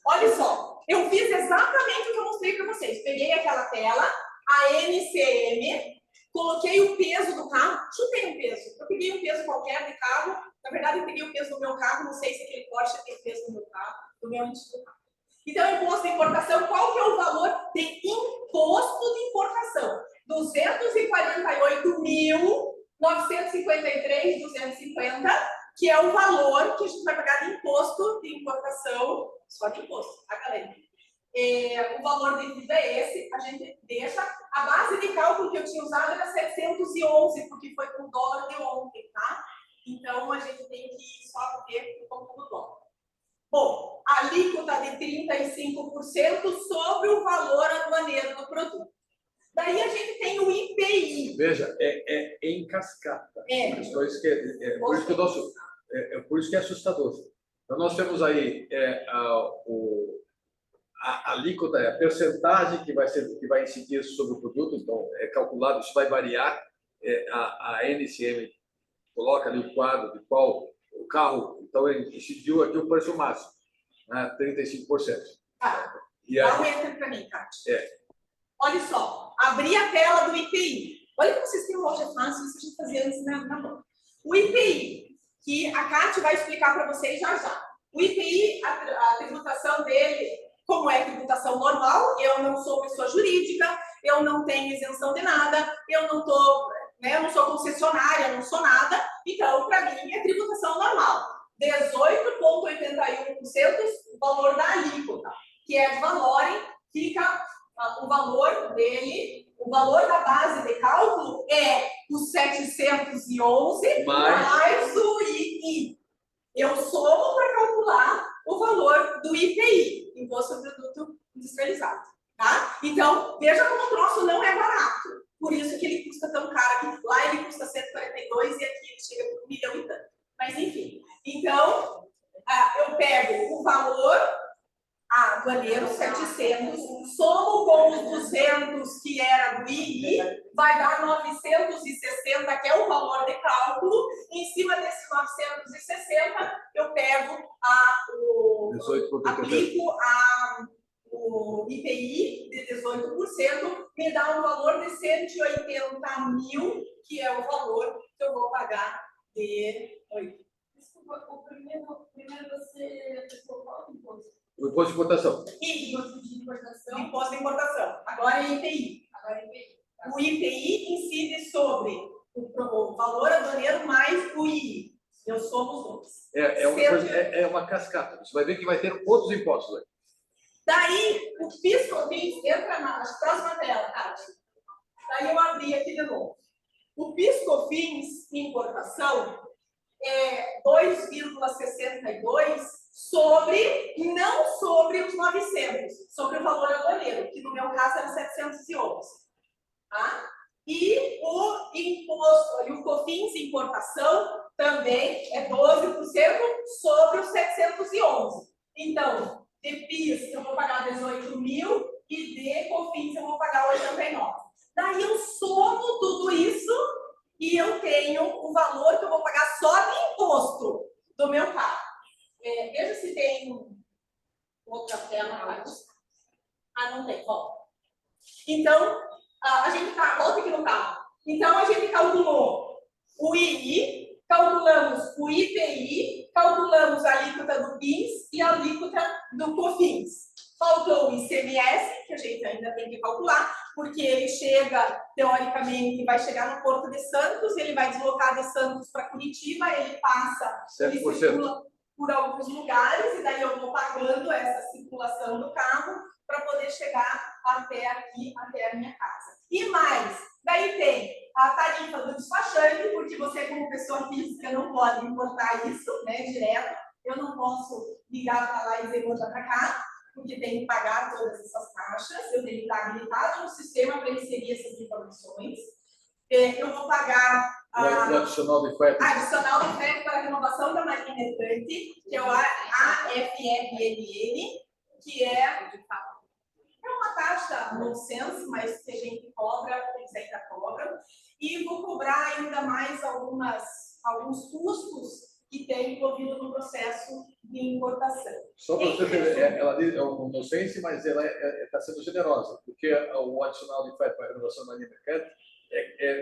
Olha só, eu fiz exatamente o que eu mostrei para vocês. Peguei aquela tela, a NCM, coloquei o peso do carro, chutei um peso. Eu peguei um peso qualquer de carro, na verdade eu peguei o peso do meu carro, não sei se aquele Porsche tem peso do meu carro, do meu antigo carro. Então, imposto de importação, qual que é o valor de imposto de importação? 248.953,250, que é o valor que a gente vai pagar de imposto de importação, só de imposto, tá, galera? O valor devido é esse, a gente deixa. A base de cálculo que eu tinha usado era 711, porque foi com o dólar de ontem, tá? Então, a gente tem que só ver o cálculo do dólar. Bom, a alíquota de 35% sobre o valor aduaneiro do produto. Daí a gente tem o IPI. Veja, é em cascata. Por isso que é assustador. Então, nós temos aí a alíquota, a percentagem que vai incidir sobre o produto, então é calculado, isso vai variar. A NCM coloca ali o quadro de qual o carro, então ele incidiu aqui o preço máximo, né, 35%. Tá. E Dá um aí, enter para mim, Kátia. Olha só, abri a tela do IPI. Olha como vocês têm um loja fácil, isso a gente fazia antes na mão. O IPI, que a Kátia vai explicar para vocês já já. O IPI, a tributação dele, como é tributação normal, eu não sou pessoa jurídica, eu não tenho isenção de nada, eu não sou concessionária, eu não sou nada, então, para mim, é tributação normal. 18,81% o valor da alíquota, que é de valorem, fica o valor dele, o valor da base de cálculo é os 711 mais o II. Eu somo para calcular o valor do IPI, Imposto sobre Produto Industrializado. Tá? Então, veja como o troço não é barato. Por isso que ele custa tão caro. Aqui, lá ele custa 142 e aqui ele chega por 1 milhão e tanto. Mas, enfim. Então, eu pego o valor aduaneiro, 700, somo com os 200 que era do II, vai dar 960, que é o valor de cálculo. Em cima desses 960, eu pego aplico o IPI de 18%, me dá um valor de 180 mil, que é o valor que eu vou pagar de... Desculpa, o primeiro você qual imposto? o imposto de importação. Imposto de importação. Imposto de importação. Agora é IPI. O IPI incide sobre o valor aduaneiro mais o II. Eu somo os dois. É uma cascata. Você vai ver que vai ter outros impostos aí. Daí, o PIS/COFINS entra na próxima tela, Tati. Daí eu abri aqui de novo. O PIS/COFINS importação é 2,62 não sobre os 900, sobre o valor aduaneiro, que no meu caso era 711. Tá? E o imposto, e o COFINS importação também é 12% sobre os 711. Então, de PIS eu vou pagar 18 mil e de COFINS eu vou pagar 89. Daí eu somo tudo isso Então, a gente volta aqui no carro. Então, a gente calculou o II, calculamos o IPI, calculamos a alíquota do PIS e a alíquota do COFINS. Faltou o ICMS, que a gente ainda tem que calcular, porque ele chega, teoricamente, vai chegar no Porto de Santos, ele vai deslocar de Santos para Curitiba, ele passa, ele 7%. circula por alguns lugares, e daí eu vou pagando essa circulação do carro para poder chegar até aqui, até a minha casa. E mais, daí tem a tarifa do despachante, porque você, como pessoa física, não pode importar isso, né, direto. Eu não posso ligar para lá e dizer, manda para cá, porque tem que pagar todas essas taxas. Eu tenho que estar habilitado no sistema para inserir essas informações. Eu vou pagar O adicional de frete. adicional de frete para a renovação da marinha mercante, que é o AFRLN, que é uma taxa nonsense, mas que a gente cobra, eles ainda cobram. E vou cobrar ainda mais alguns custos que tem envolvido no processo de importação. Só para você ver, ela diz, é um nonsense, mas ela está sendo generosa, porque o adicional de frete para a renovação da linha mercante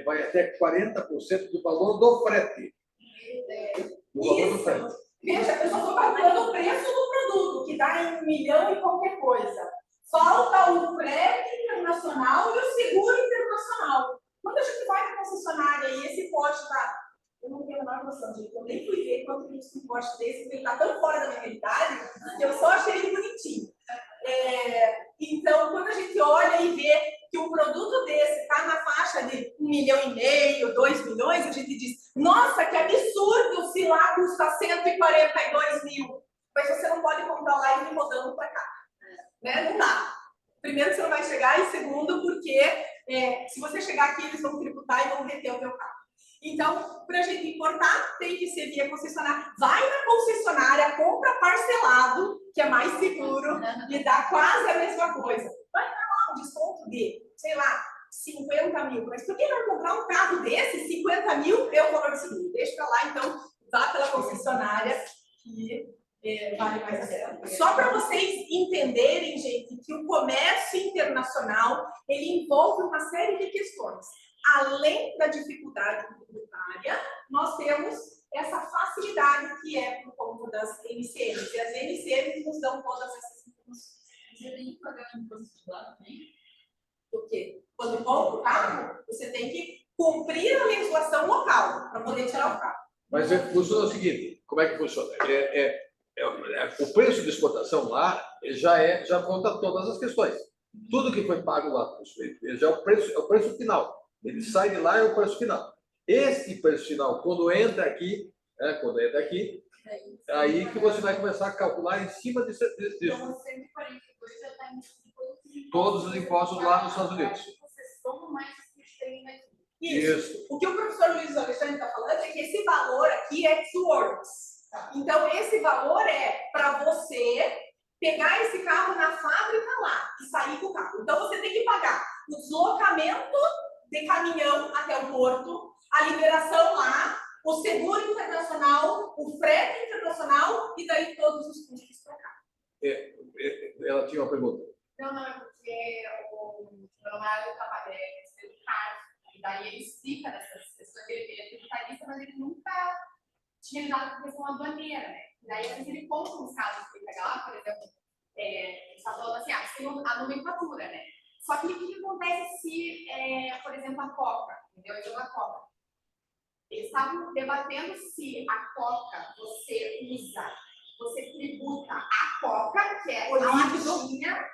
vai até 40% do valor do frete. Do valor do frete. Veja, eu só estou calculando o preço do produto, que dá em 1 milhão e qualquer coisa. Falta o frete internacional e o seguro internacional. Quando a gente vai na concessionária e esse pote está... Eu não tenho a menor noção, gente. Eu nem fui ver quanto custa um pote desse, porque ele está tão fora da minha realidade que eu só achei ele bonitinho. Então, quando a gente olha e vê que um produto desse está na faixa de 1,5 milhão, 2 milhões, a gente diz, nossa, que absurdo se lá custa 142 mil. Mas você não pode comprar lá e ir rodando para cá. Né? Não dá. Primeiro, você não vai chegar, e segundo, porque se você chegar aqui, eles vão tributar e vão reter o teu carro. Então, para a gente importar, tem que ser via concessionária. Vai na concessionária, compra parcelado, que é mais seguro, e dá quase a mesma coisa. Vai dar lá um desconto de, sei lá, 50 mil. Mas por que não comprar um carro desse, 50 mil, é o valor seguro? Deixa para lá, então, vá pela concessionária, que vale mais a pena. Só para vocês entenderem, gente, que o comércio internacional, ele envolve uma série de questões. Além da dificuldade tributária, nós temos essa facilidade que é por conta das NCMs. E as NCMs nos dão todas essas informações. Você tem que pagar imposto lá também? Por quê? Quando compra o carro, você tem que cumprir a legislação local para poder tirar o carro. Mas funciona o seguinte, como é que funciona? O preço de exportação lá já conta todas as questões. Tudo que foi pago lá para os feitos, já é o preço final. Ele sai de lá, é o preço final. Esse preço final, quando entra aqui, aí que você vai começar a calcular em cima disso. Então, 142 já está em todos os impostos lá nos Estados Unidos. Você soma mais o que tem aqui. Isso. O que o professor Luiz Alexandre está falando é que esse valor aqui é ex-works. Então, esse valor é para você pegar esse carro na fábrica lá e sair com o carro. Então, você tem que pagar o deslocamento de caminhão até o porto, a liberação lá, o seguro internacional, o frete internacional e daí todos os custos para cá. Ela tinha uma pergunta. Não, é porque o meu namorado trabalha no carro, e daí ele explica dessas questões, ele é tributarista, mas ele nunca tinha lidado com questão aduaneira, né? Daí, às vezes, ele conta uns casos que ele pega lá, por exemplo, ele está falando assim, tem a nomenclatura, né? Só que o que acontece se, por exemplo, a Coca, entendeu? Eu a Coca. Eles estavam debatendo se a Coca você tributa a Coca, que é a latinha,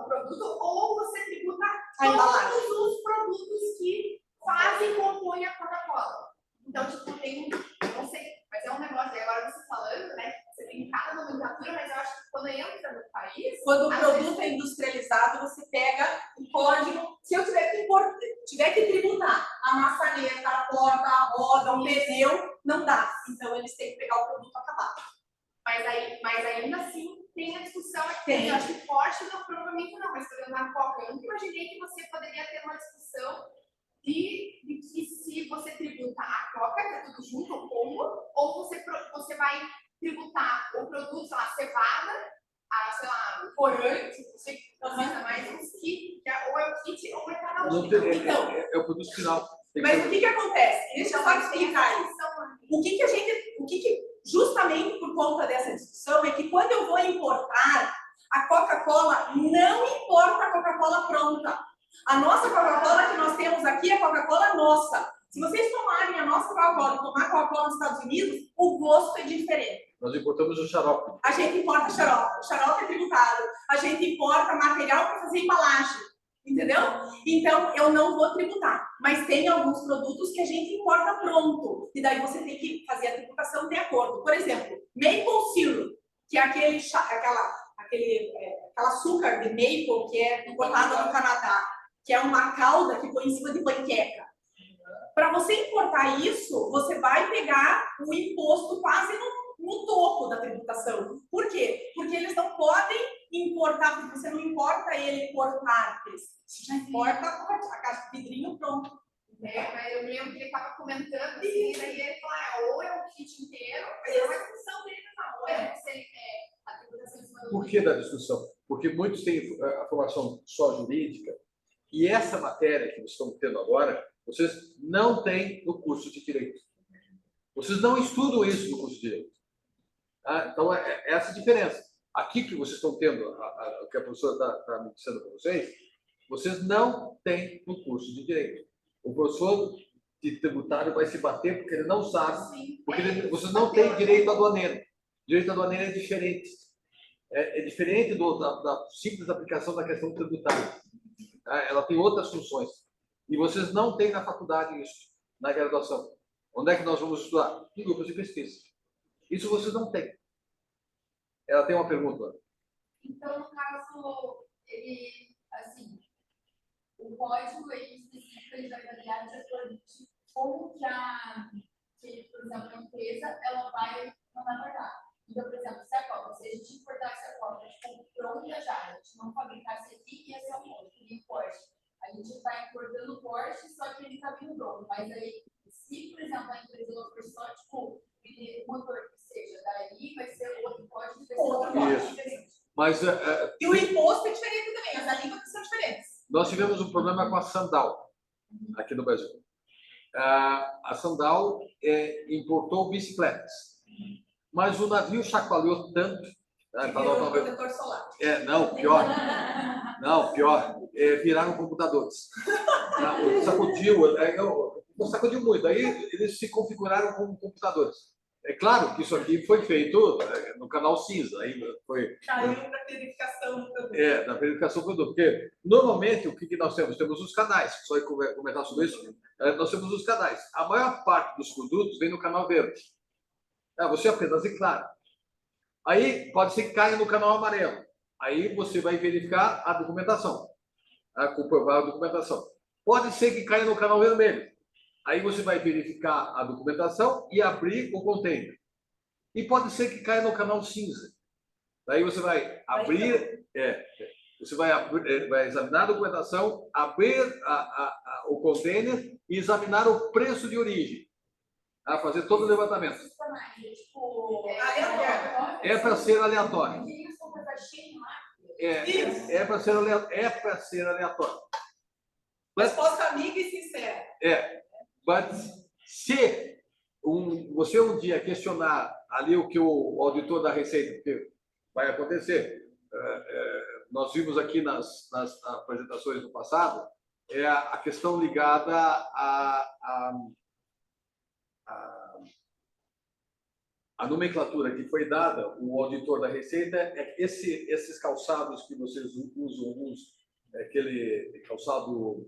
o produto, ou você tributa todos os produtos que fazem compõem a Coca-Cola. Então, tipo, tem, não sei, mas é um negócio, aí agora você falando, né? Você tem cada nomenclatura, mas eu acho que quando entra no país... Quando o produto é industrializado, você pega o código. Se eu tiver que tributar a maçaneta, a porta, a roda, o pneu, não dá. Então, eles têm que pegar o produto acabado. Mas ainda assim, tem a discussão aqui. Tem. Eu acho que Porsche não, provavelmente não, mas por exemplo, na Coca, eu nunca imaginei que você poderia ter uma discussão de que se você tributa a Coca, que é tudo junto, o combo, ou você vai tributar o produto, sei lá, cevada, sei lá, corante, você precisa mais uns kits, ou é o kit, ou Não tem, Então, é o produto final. Tem que mas ser- o que acontece? Deixa eu só explicar isso. O que justamente por conta dessa discussão é que quando eu vou importar a Coca-Cola, não importa a Coca-Cola pronta. A nossa Coca-Cola que nós temos aqui é a Coca-Cola nossa. Se vocês tomarem a nossa Coca-Cola e tomar Coca-Cola nos Estados Unidos, o gosto é diferente. Nós importamos o xarope. A gente importa xarope, o xarope é tributado. A gente importa material para fazer embalagem, entendeu? Então, eu não vou tributar. Mas tem alguns produtos que a gente importa pronto. E daí você tem que fazer a tributação de acordo. Por exemplo, maple syrup, que é aquele açúcar de maple que é importado no Canadá, que é uma calda que põe em cima de panqueca. Para você importar isso, você vai pegar o imposto quase no topo da tributação. Por quê? Porque eles não podem importar, porque você não importa ele por partes. Você já importa a caixa de vidrinho pronto. Mas eu lembro que ele estava comentando assim, e daí ele falou, ou é o kit inteiro, mas é uma discussão dele, não, ou é se ele quer a tributação em cima do Por que da discussão? Porque muitos têm a formação só jurídica e essa matéria que vocês estão tendo agora, vocês não têm no curso de Direito. Vocês não estudam isso no curso de Direito. Então, é essa a diferença. Aqui que vocês estão tendo, o que a professora está me dizendo para vocês não têm no curso de Direito. O professor de tributário vai se bater porque ele não sabe, porque vocês não têm direito aduaneiro. Direito aduaneiro é diferente. É diferente da simples aplicação da questão tributária. Ela tem outras funções. E vocês não têm na faculdade isso, na graduação. Onde é que nós vamos estudar? Em grupos de pesquisa. Isso vocês não têm. Ela tem uma pergunta. Então, no caso, ele, assim, o código específico ele vai variar de acordo com como que, por exemplo, a empresa ela vai mandar guardar. Então, por exemplo, se a gente importasse a Coca tipo, pronta já, a gente não fabricasse aqui, ia ser um monte, que nem Porsche. A gente está importando Porsche, só que ele está vindo pronto. Mas aí, se, por exemplo, a empresa ela for só, tipo, o motor que seja, daí vai ser outro código, vai ser outro código diferente. Mas E o imposto é diferente também, as alíquotas são diferentes. nós tivemos um problema com a Sandal, aqui no Brasil. A Sandal importou bicicletas. Mas o navio chacoalhou tanto. Virou protetor solar. Não, pior. Não, pior. Viraram computadores. Sacudiu muito. Aí eles se configuraram como computadores. É claro que isso aqui foi feito no canal cinza. Ainda foi. Caiu na verificação do produto. Na verificação do produto. Porque normalmente o que nós temos? Temos os canais. Só comentar sobre isso. Nós temos os canais. A maior parte dos produtos vem no canal verde. Você apenas declara. Aí pode ser que caia no canal amarelo. Aí você vai verificar a documentação. Comprovar a documentação. Pode ser que caia no canal vermelho. Aí você vai verificar a documentação e abrir o container. E pode ser que caia no canal cinza. Daí você vai abrir, você vai examinar a documentação, abrir o container e examinar o preço de origem. Fazer todo o levantamento. É para ser aleatório. É para ser aleatório. Resposta amiga e sincera. Mas se você um dia questionar ali o que o auditor da Receita, porque vai acontecer, nós vimos aqui nas apresentações do passado, a questão ligada a nomenclatura que foi dada, o auditor da Receita, é que esses calçados que vocês usam, aquele calçado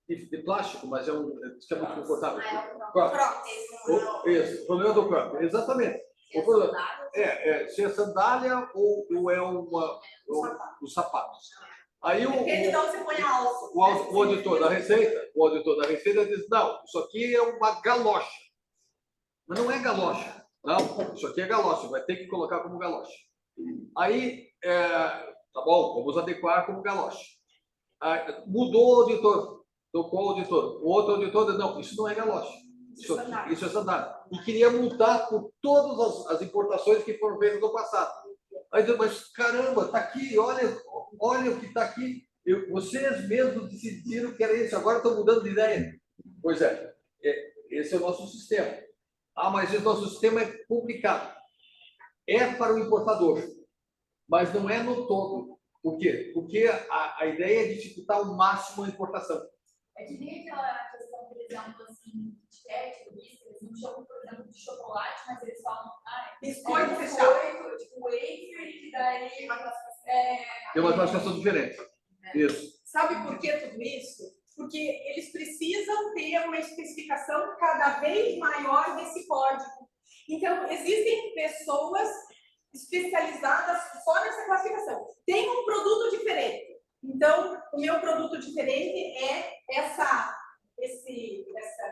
de plástico, mas é muito confortável. Isso, o problema do crop, exatamente. Se é sandália ou é os sapatos. Aí Depende de onde você põe a alça. o auditor da Receita diz, não, isso aqui é uma galocha. Mas não é galocha. Não, isso aqui é galocha, vai ter que colocar como galocha. Aí, tá bom, vamos adequar como galocha. Mudou o auditor, tocou o auditor. O outro auditor diz, não, isso não é galocha. Isso é sandália. E queria multar por todas as importações que foram feitas no passado. Aí diz, mas caramba, está aqui, olha o que está aqui. Vocês mesmos decidiram que era isso, agora estão mudando de ideia. Pois é, esse é o nosso sistema. Ah, mas esse nosso sistema é complicado. É para o importador, mas não é no todo. Por quê? Porque a ideia é dificultar ao máximo a importação. É que nem aquela questão, por exemplo, assim, de etiquete, eles não chamam, por exemplo, de chocolate, mas eles falam, Biscoito fechado. tipo wafer, que daí Tem uma classificação diferente. Isso. Sabe por que tudo isso? Porque eles precisam ter uma especificação cada vez maior desse código. Então, existem pessoas especializadas só nessa classificação. Tem um produto diferente. Então, o meu produto diferente é esse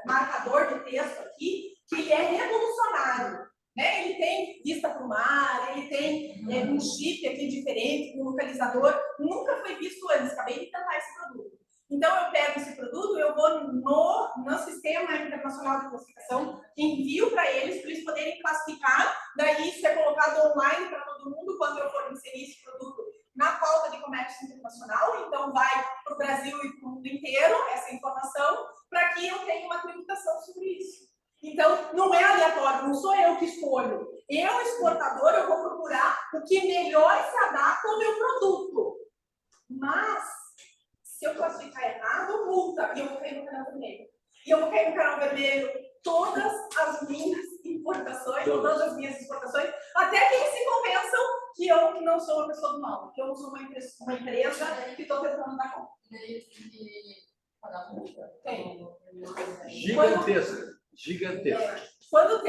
marcador de texto aqui, que ele é revolucionário. Né? Ele tem vista para o mar, ele tem um chip aqui diferente, um localizador. Nunca foi visto antes, acabei de tentar esse produto. Então, eu pego esse produto, eu vou no Sistema Internacional de Classificação, envio para eles poderem classificar, daí isso é colocado online para todo mundo, quando eu for inserir esse produto na pauta de comércio internacional, então vai para o Brasil e para o mundo inteiro essa informação, para que eu tenha uma tributação sobre isso. Então, não é aleatório, não sou eu que escolho. Eu, exportador, eu vou procurar o que melhor se adapta ao meu produto. Mas, se eu classificar errado, multa, e eu vou cair no canal vermelho. E eu vou cair no canal vermelho todas as minhas importações, todas as minhas exportações, até que eles se convençam que eu não sou uma pessoa do mal, que eu não sou uma empresa que estou tentando dar conta. Gigantesca. Gigantesca. Quando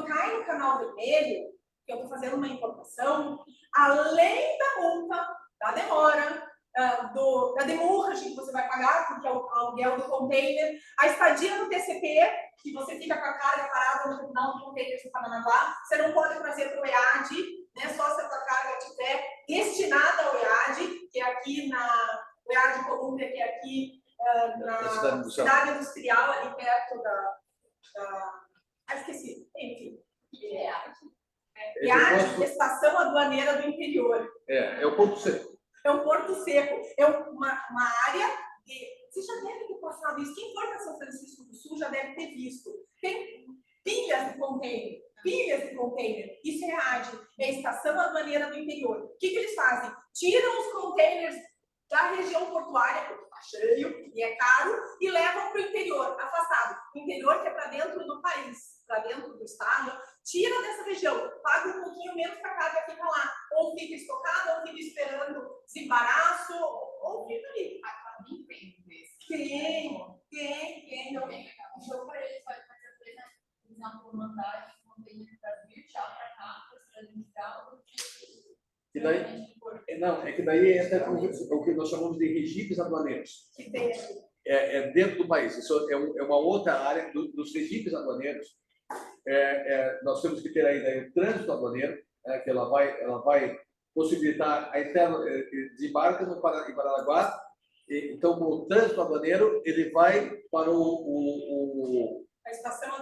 cai no canal vermelho, que eu estou fazendo uma importação, além da multa, da demora, da demurragem que você vai pagar, porque é o aluguel do container, a estadia no TCP, que você fica com a carga parada no terminal do container de Paranaguá, você não pode trazer para o EAD, né, só se a sua carga estiver destinada ao EAD, que é aqui o EAD Colômbia, que é aqui na cidade industrial, ali perto esqueci, enfim. EAD, Estação Aduaneira do Interior. É o ponto seco. É um porto seco, é uma área você já deve ter passado isso. Quem for para São Francisco do Sul já deve ter visto. Tem pilhas de container. Isso é EAD, é a Estação Aduaneira do Interior. O que eles fazem? Tiram os containers da região portuária, porque está cheio e é caro, e levam para o interior, afastado. O interior que é para dentro do país, para dentro do estado, tira dessa região, paga um pouquinho menos que a carga fica lá. Ou fica estocada, ou fica esperando desembaraço, ou fica ali. Tem. O jogo para eles pode fazer, por exemplo, mandar de container do Brasil, tchau para cá, para o industrial. E daí, não, é que daí entra o que nós chamamos de regimes aduaneiros. Que tem. É dentro do país. Isso é uma outra área dos regimes aduaneiros. Nós temos que ter ainda o trânsito aduaneiro, que ela vai possibilitar a interna desembarque em Paranaguá. Então, o trânsito aduaneiro ele vai para a estação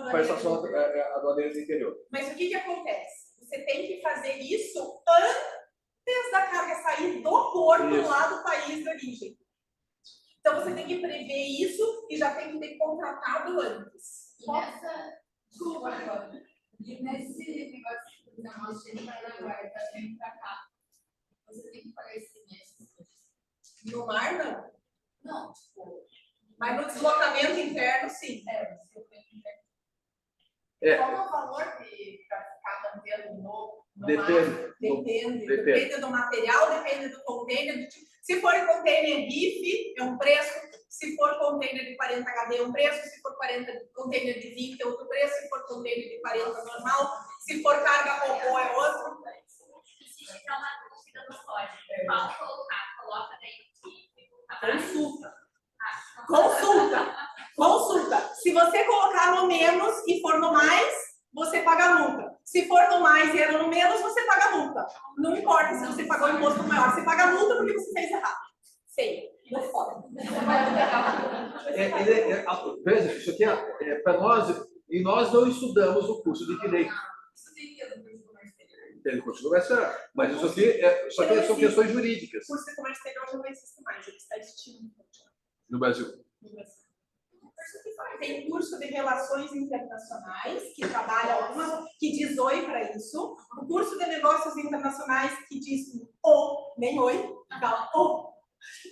aduaneira do interior. Mas o que acontece? Você tem que fazer isso antes da carga sair do porto lá do país de origem. Então, você tem que prever isso e já tem que ter contratado antes. E nesse negócio, por exemplo, nós chegamos para Paraguai, está vindo para cá, você tem que pagar esse mês. No mar, não. Não, tipo... Mas no deslocamento interno, sim. Qual é o valor para ficar mantendo no mar? Depende do material, depende do container. Se for container RIF, é um preço. Se for container de 40 HD, é um preço. Se for container de 20, é outro preço. Se for container de 40, normal. Se for carga robô, é outro. Se tiver uma dúvida no código, pode colocar, coloca daí. Consulta. Se você colocar no menos e for no mais, você paga a multa. Se for no mais e era no menos, você paga a multa. Não importa se você pagou imposto maior, você paga a multa porque você fez errado. Sei. Veja, isso aqui é para nós, e nós não estudamos o curso de direito. Tem curso de comércio exterior. Mas isso aqui, são questões jurídicas O curso de comércio exterior já não existe mais, ele está extinto no Brasil. no Brasil. Tem curso de Relações Internacionais, que trabalha algumas, que diz oi para isso. O curso de Negócios Internacionais, que diz nem oi, fala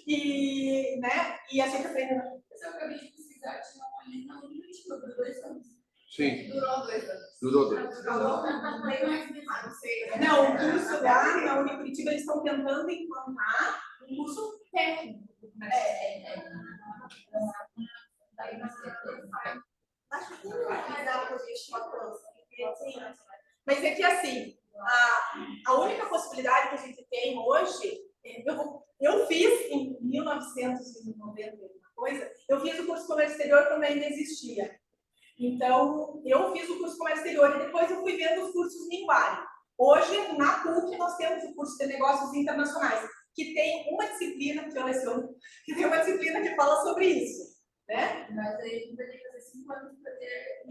E, né, e a gente aprende. Esse é o que eu acabei de pesquisar, tinha uma linha no limite, durou 2 anos. Sim. Durou 2 anos. Durou 2. Não sei. Não, o curso lá na Unicuritiba, eles estão tentando implantar um curso técnico. Acho que não vai dar para mas é que assim, a única possibilidade que a gente tem hoje, eu fiz em 1990 coisa, eu fiz o curso de comércio exterior quando ainda existia. Então, eu fiz o curso de comércio exterior e depois eu fui vendo os cursos Minguari. Hoje, na PUC, nós temos o curso de negócios internacionais, que tem uma disciplina que eu leciono, que tem uma disciplina que fala sobre isso. Né? Mas aí a gente vai ter que fazer 5 anos para ter.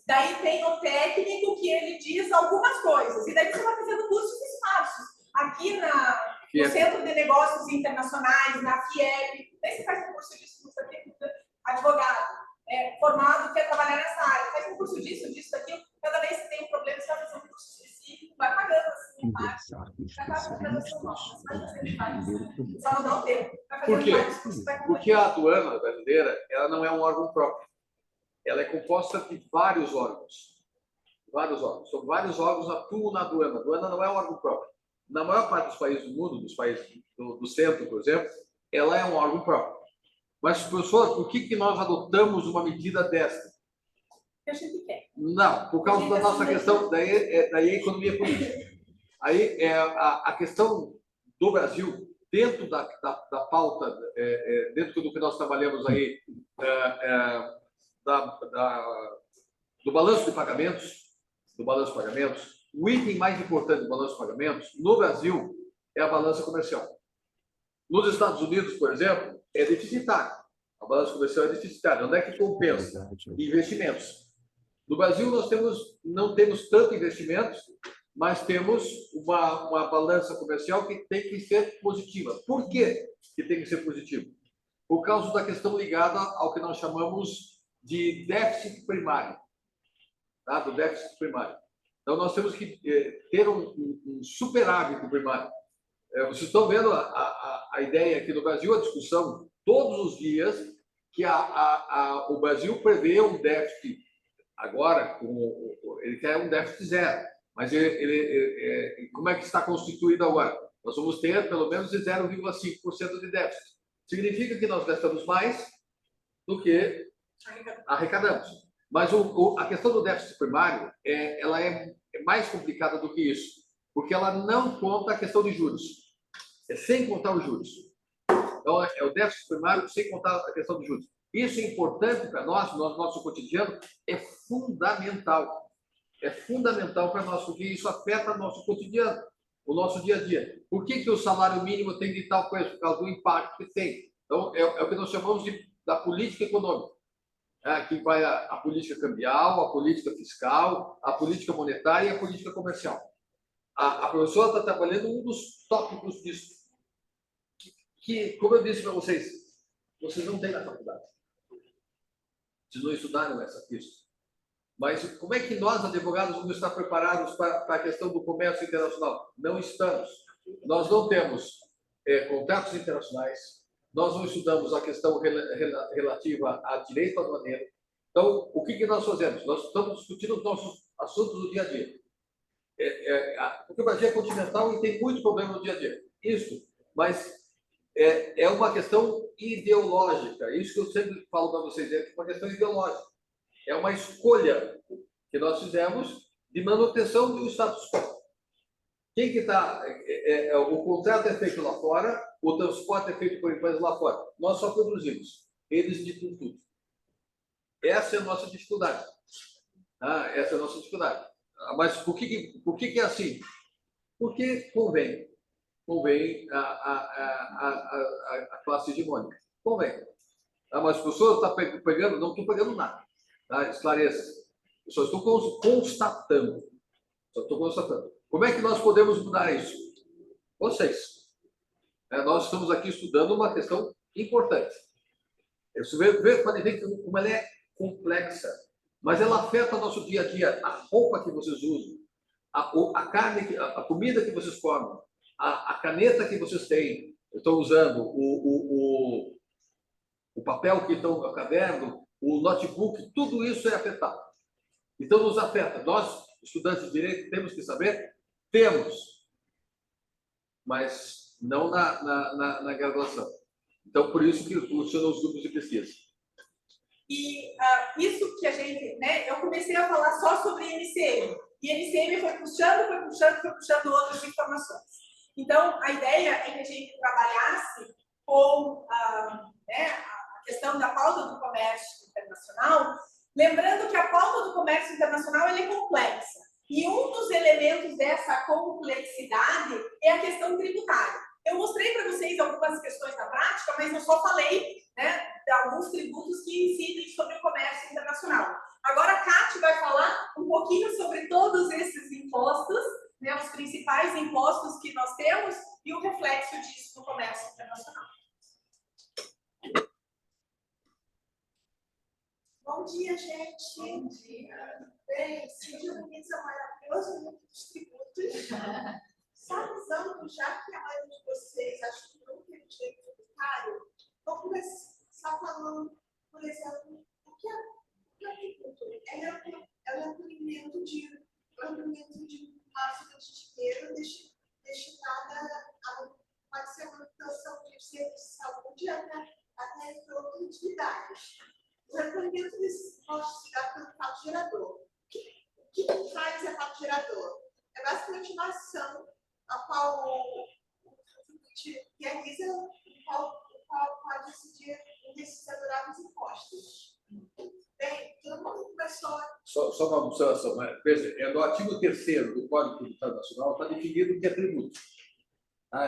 Daí tem o técnico que ele diz algumas coisas, e daí você vai fazendo cursos esparsos. Aqui no Centro de Negócios Internacionais, na FIEP, daí você faz um curso disso, curso daquilo, advogado, formado, quer trabalhar nessa área, faz um curso disso, daquilo, cada vez que tem um problema, você vai fazer um curso específico, vai pagando assim, só não dá o tempo. Por quê? Porque a aduana brasileira, ela não é um órgão próprio. Ela é composta de vários órgãos. Vários órgãos. São vários órgãos atuam na aduana. A aduana não é um órgão próprio. Na maior parte dos países do mundo, dos países do centro, por exemplo, ela é um órgão próprio. Mas, professor, por que nós adotamos uma medida desta? Que a gente quer. Não, por causa da nossa questão, daí é economia política. Aí a questão do Brasil, dentro da pauta, dentro do que nós trabalhamos aí, do balanço de pagamentos, o item mais importante do balanço de pagamentos no Brasil é a balança comercial. Nos Estados Unidos, por exemplo, é deficitário. A balança comercial é deficitária. Onde é que compensa? Investimentos. No Brasil, nós não temos tanto investimentos, mas temos uma balança comercial que tem que ser positiva. Por que tem que ser positiva? Por causa da questão ligada ao que nós chamamos de déficit primário. Tá? Do déficit primário. Então, nós temos que ter um superávit primário. Vocês estão vendo a ideia aqui no Brasil, a discussão todos os dias, que o Brasil prevê um déficit, agora, ele quer um déficit zero, mas como é que está constituído agora? Nós vamos ter pelo menos 0,5% de déficit. Significa que nós gastamos mais do que arrecadamos. Mas a questão do déficit primário, ela é mais complicada do que isso, porque ela não conta a questão de juros. É sem contar os juros. Então, é o déficit primário sem contar a questão dos juros. Isso é importante para nós, no nosso cotidiano, é fundamental. É fundamental para nós, porque isso afeta o nosso cotidiano, o nosso dia a dia. Por que o salário mínimo tem de tal coisa? Por causa do impacto que tem. Então, é o que nós chamamos da política econômica. Aqui vai a política cambial, a política fiscal, a política monetária e a política comercial. A professora está trabalhando um dos tópicos disso, que, como eu disse para vocês não têm na faculdade. Vocês não estudaram isso. Mas como é que nós, advogados, vamos estar preparados para a questão do comércio internacional? Não estamos. Nós não temos contratos internacionais, nós não estudamos a questão relativa a direito aduaneiro. Então, o que nós fazemos? Nós estamos discutindo os nossos assuntos do dia a dia. Porque o Brasil é continental e tem muito problema no dia a dia. Isso, mas é uma questão ideológica. Isso que eu sempre falo para vocês, é uma questão ideológica. É uma escolha que nós fizemos de manutenção do status quo. Quem que está... o contrato é feito lá fora, o transporte é feito por empresas lá fora. Nós só produzimos. Eles ditam tudo. Essa é a nossa dificuldade. Essa é a nossa dificuldade. Mas por que é assim? Porque convém a classe hegemônica. Convém. Mas as pessoas estão pegando, não estou pegando nada. Tá? Esclareça. Eu só estou constatando. Como é que nós podemos mudar isso? Vocês. Nós estamos aqui estudando uma questão importante. Você pode ver como ela é complexa, mas ela afeta o nosso dia a dia. A roupa que vocês usam, a carne, a comida que vocês comem, a caneta que vocês estão usando, o papel que estão no caderno, o notebook, tudo isso é afetado. Então, nos afeta. Nós, estudantes de direito, temos que saber? Temos, mas não na graduação. Então, por isso que funcionam os grupos de pesquisa. E isso que a gente, né, eu comecei a falar só sobre MCM, e MCM foi puxando outras informações. Então, a ideia é que a gente trabalhasse com né, a questão da pauta do comércio internacional, lembrando que a pauta do comércio internacional ela é complexa, e um dos elementos dessa complexidade é a questão tributária. Eu mostrei para vocês algumas questões da prática, mas eu só falei, né, de alguns tributos que incidem sobre o comércio internacional. Agora a Kati vai falar um pouquinho sobre todos esses impostos, né, os principais impostos que nós temos e o reflexo disso no comércio internacional. Bom dia, gente. Bom dia. Bem, Cid Muniz é maravilhoso, muito dos tributos. Só avisando, já que a maioria de vocês acho que não tem direito tributário, vou começar falando, por exemplo, o que é tributo? Ela é um acolhimento de máxima de dinheiro destinada a pode ser manutenção de serviços de saúde até entre outras atividades. O recolhimento desses impostos se dá pelo fato gerador. O que faz é fato gerador? É basicamente uma ação a qual o contribuinte realiza, o qual pode decidir desses adoráveis impostos. Bem, todo mundo começou. Só uma observação, mas, veja, no artigo 3º do Código Tributário Nacional está definido o que é tributo.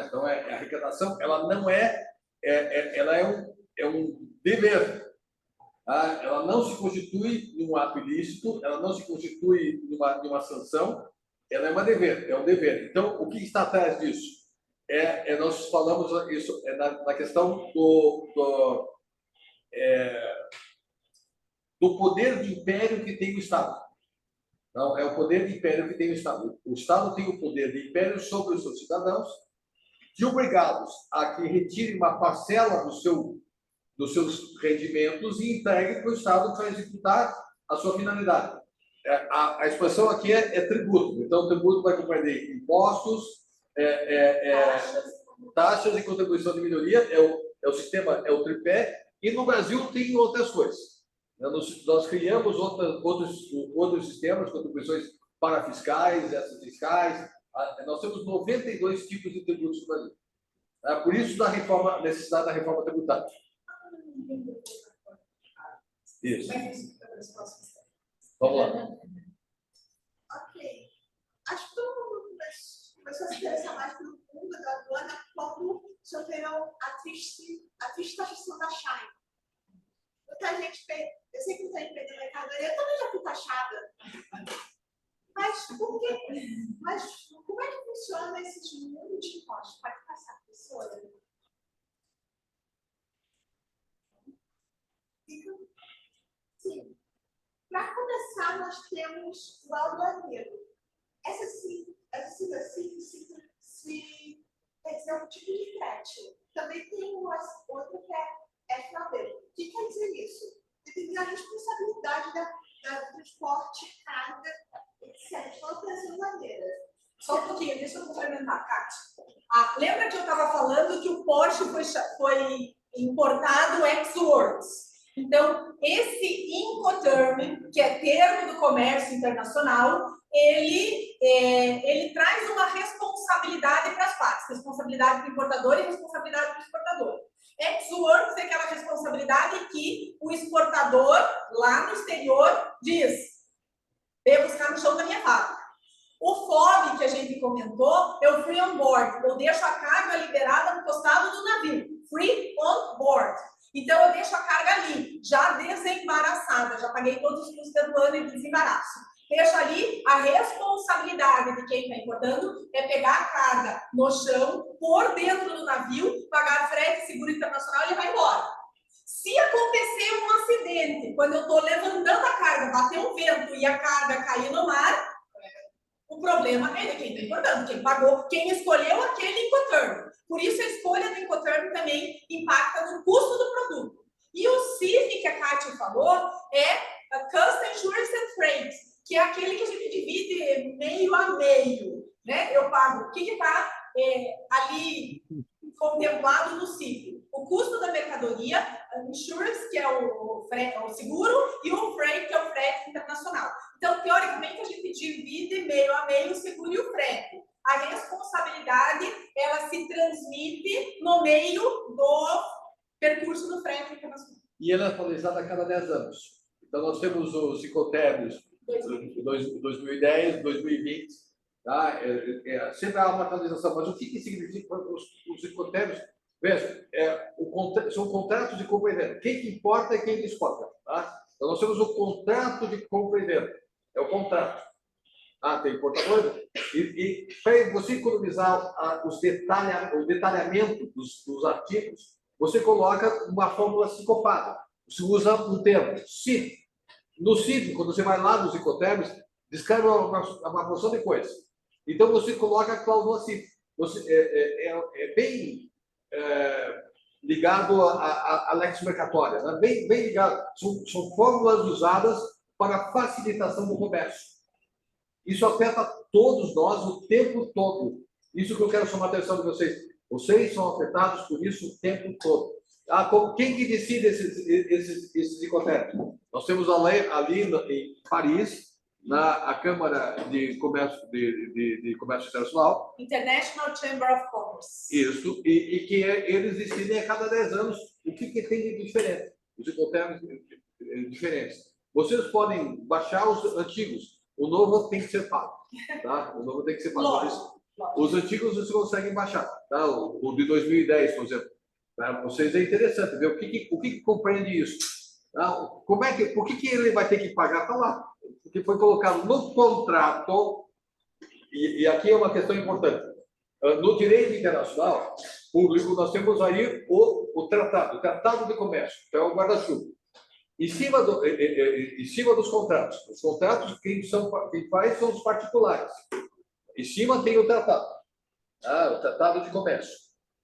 Então, a arrecadação, ela não ela é um dever. Ela não se constitui num ato ilícito, ela não se constitui numa sanção, ela é um dever. Então, o que está atrás disso? Nós falamos isso na questão do poder de império que tem o Estado. Então, é o poder de império que tem o Estado. O Estado tem o poder de império sobre os seus cidadãos, de obrigá-los a que retirem uma parcela dos seus rendimentos e entreguem para o Estado para executar a sua finalidade. A expressão aqui é tributo. Então, o tributo vai compreender impostos, taxas e contribuição de melhoria, o sistema, é o tripé, e no Brasil tem outras coisas. Nós criamos outros sistemas, contribuições parafiscais, essas fiscais. Nós temos 92 tipos de tributos no Brasil. Por isso, a necessidade da reforma tributária. Isso. Vamos lá. Ok. Acho que todo mundo começou a se interessar mais pelo mundo da aduana quando sofreram a triste taxação da Shine. Muita gente, eu sei que muita gente perdeu mercadoria, eu também já fui taxada. Mas por quê? Mas como é que funciona esse mundo de impostos? Pode passar, professora? Sim. Para começar, nós temos o aduaneiro. Essa sigla se quer dizer um tipo de frete. Também tem outra que é FAB. O que quer dizer isso? Depende da responsabilidade do transporte, carga, etc. De outras maneiras. Só um pouquinho, deixa eu complementar, Kátia. Lembra que eu estava falando que o Porsche foi importado ex-works? Então, esse Incoterm, que é termo do comércio internacional, ele traz uma responsabilidade para as partes, responsabilidade para o importador e responsabilidade para o exportador. Ex-works é aquela responsabilidade que o exportador, lá no exterior, diz: veio buscar no chão da minha fábrica. O FOB, que a gente comentou, é o Free On Board. Eu deixo a carga liberada no costado do navio. Free On Board. Então, eu deixo a carga ali, já desembaraçada, já paguei todos os custos do ano de desembaraço. deixo ali a responsabilidade de quem está importando é pegar a carga no chão, pôr dentro do navio, pagar frete, seguro internacional e ele vai embora. Se acontecer um acidente, quando eu estou levantando a carga, bater um vento e a carga cair no mar, o problema é de quem está importando, quem pagou, quem escolheu aquele Incoterm. Por isso, a escolha do Incoterm também impacta no custo do produto. E o CIF, que a Kátia falou, é a Custom Insurance and Freight, que é aquele que a gente divide meio a meio. Né? Eu pago o que está ali contemplado no CIF. O custo da mercadoria, a insurance, que é o seguro, e o freight, que é o frete internacional. Então, teoricamente, a gente divide meio a meio o seguro e o frete. A responsabilidade, ela se transmite no meio do percurso do frete internacional. E ela é atualizada a cada 10 anos. Então, nós temos os Incoterms de 2010, 2020. Tá? Sempre há uma atualização. Mas o que significa os Incoterms? Veja, são contratos de compra e venda. Quem que importa é quem que exporta. Tá? Então, nós temos o contrato de compra e venda. É o contrato. Tem importador. E para você economizar o detalhamento dos artigos, você coloca uma fórmula sincopada. Você usa um termo, CIF. No CIF, quando você vai lá nos Incoterms, descreve uma porção de coisas. Então, você coloca a cláusula CIF. É bem ligado à lex mercatória, né? bem ligado. São fórmulas usadas para facilitação do comércio. Isso afeta todos nós o tempo todo. Isso que eu quero chamar a atenção de vocês. Vocês são afetados por isso o tempo todo. Quem que decide esses Incoterms? Nós temos ali em Paris, a Câmara de Comércio, de Comércio Internacional. International Chamber of Commerce. Isso, e que eles decidem a cada 10 anos o que tem de diferente. Os Incoterms diferentes. Vocês podem baixar os antigos. O novo tem que ser pago. Tá? O novo tem que ser pago. Lógico. Os antigos vocês conseguem baixar. Tá? O de 2010, por exemplo. Para vocês é interessante ver o que compreende isso. Tá? Por que ele vai ter que pagar? Está lá. Porque foi colocado no contrato, e aqui é uma questão importante. No direito internacional público, nós temos aí o tratado de comércio, que é o guarda-chuva. Em cima dos contratos. Os contratos, quem faz são os particulares. Em cima tem o tratado. O tratado de comércio.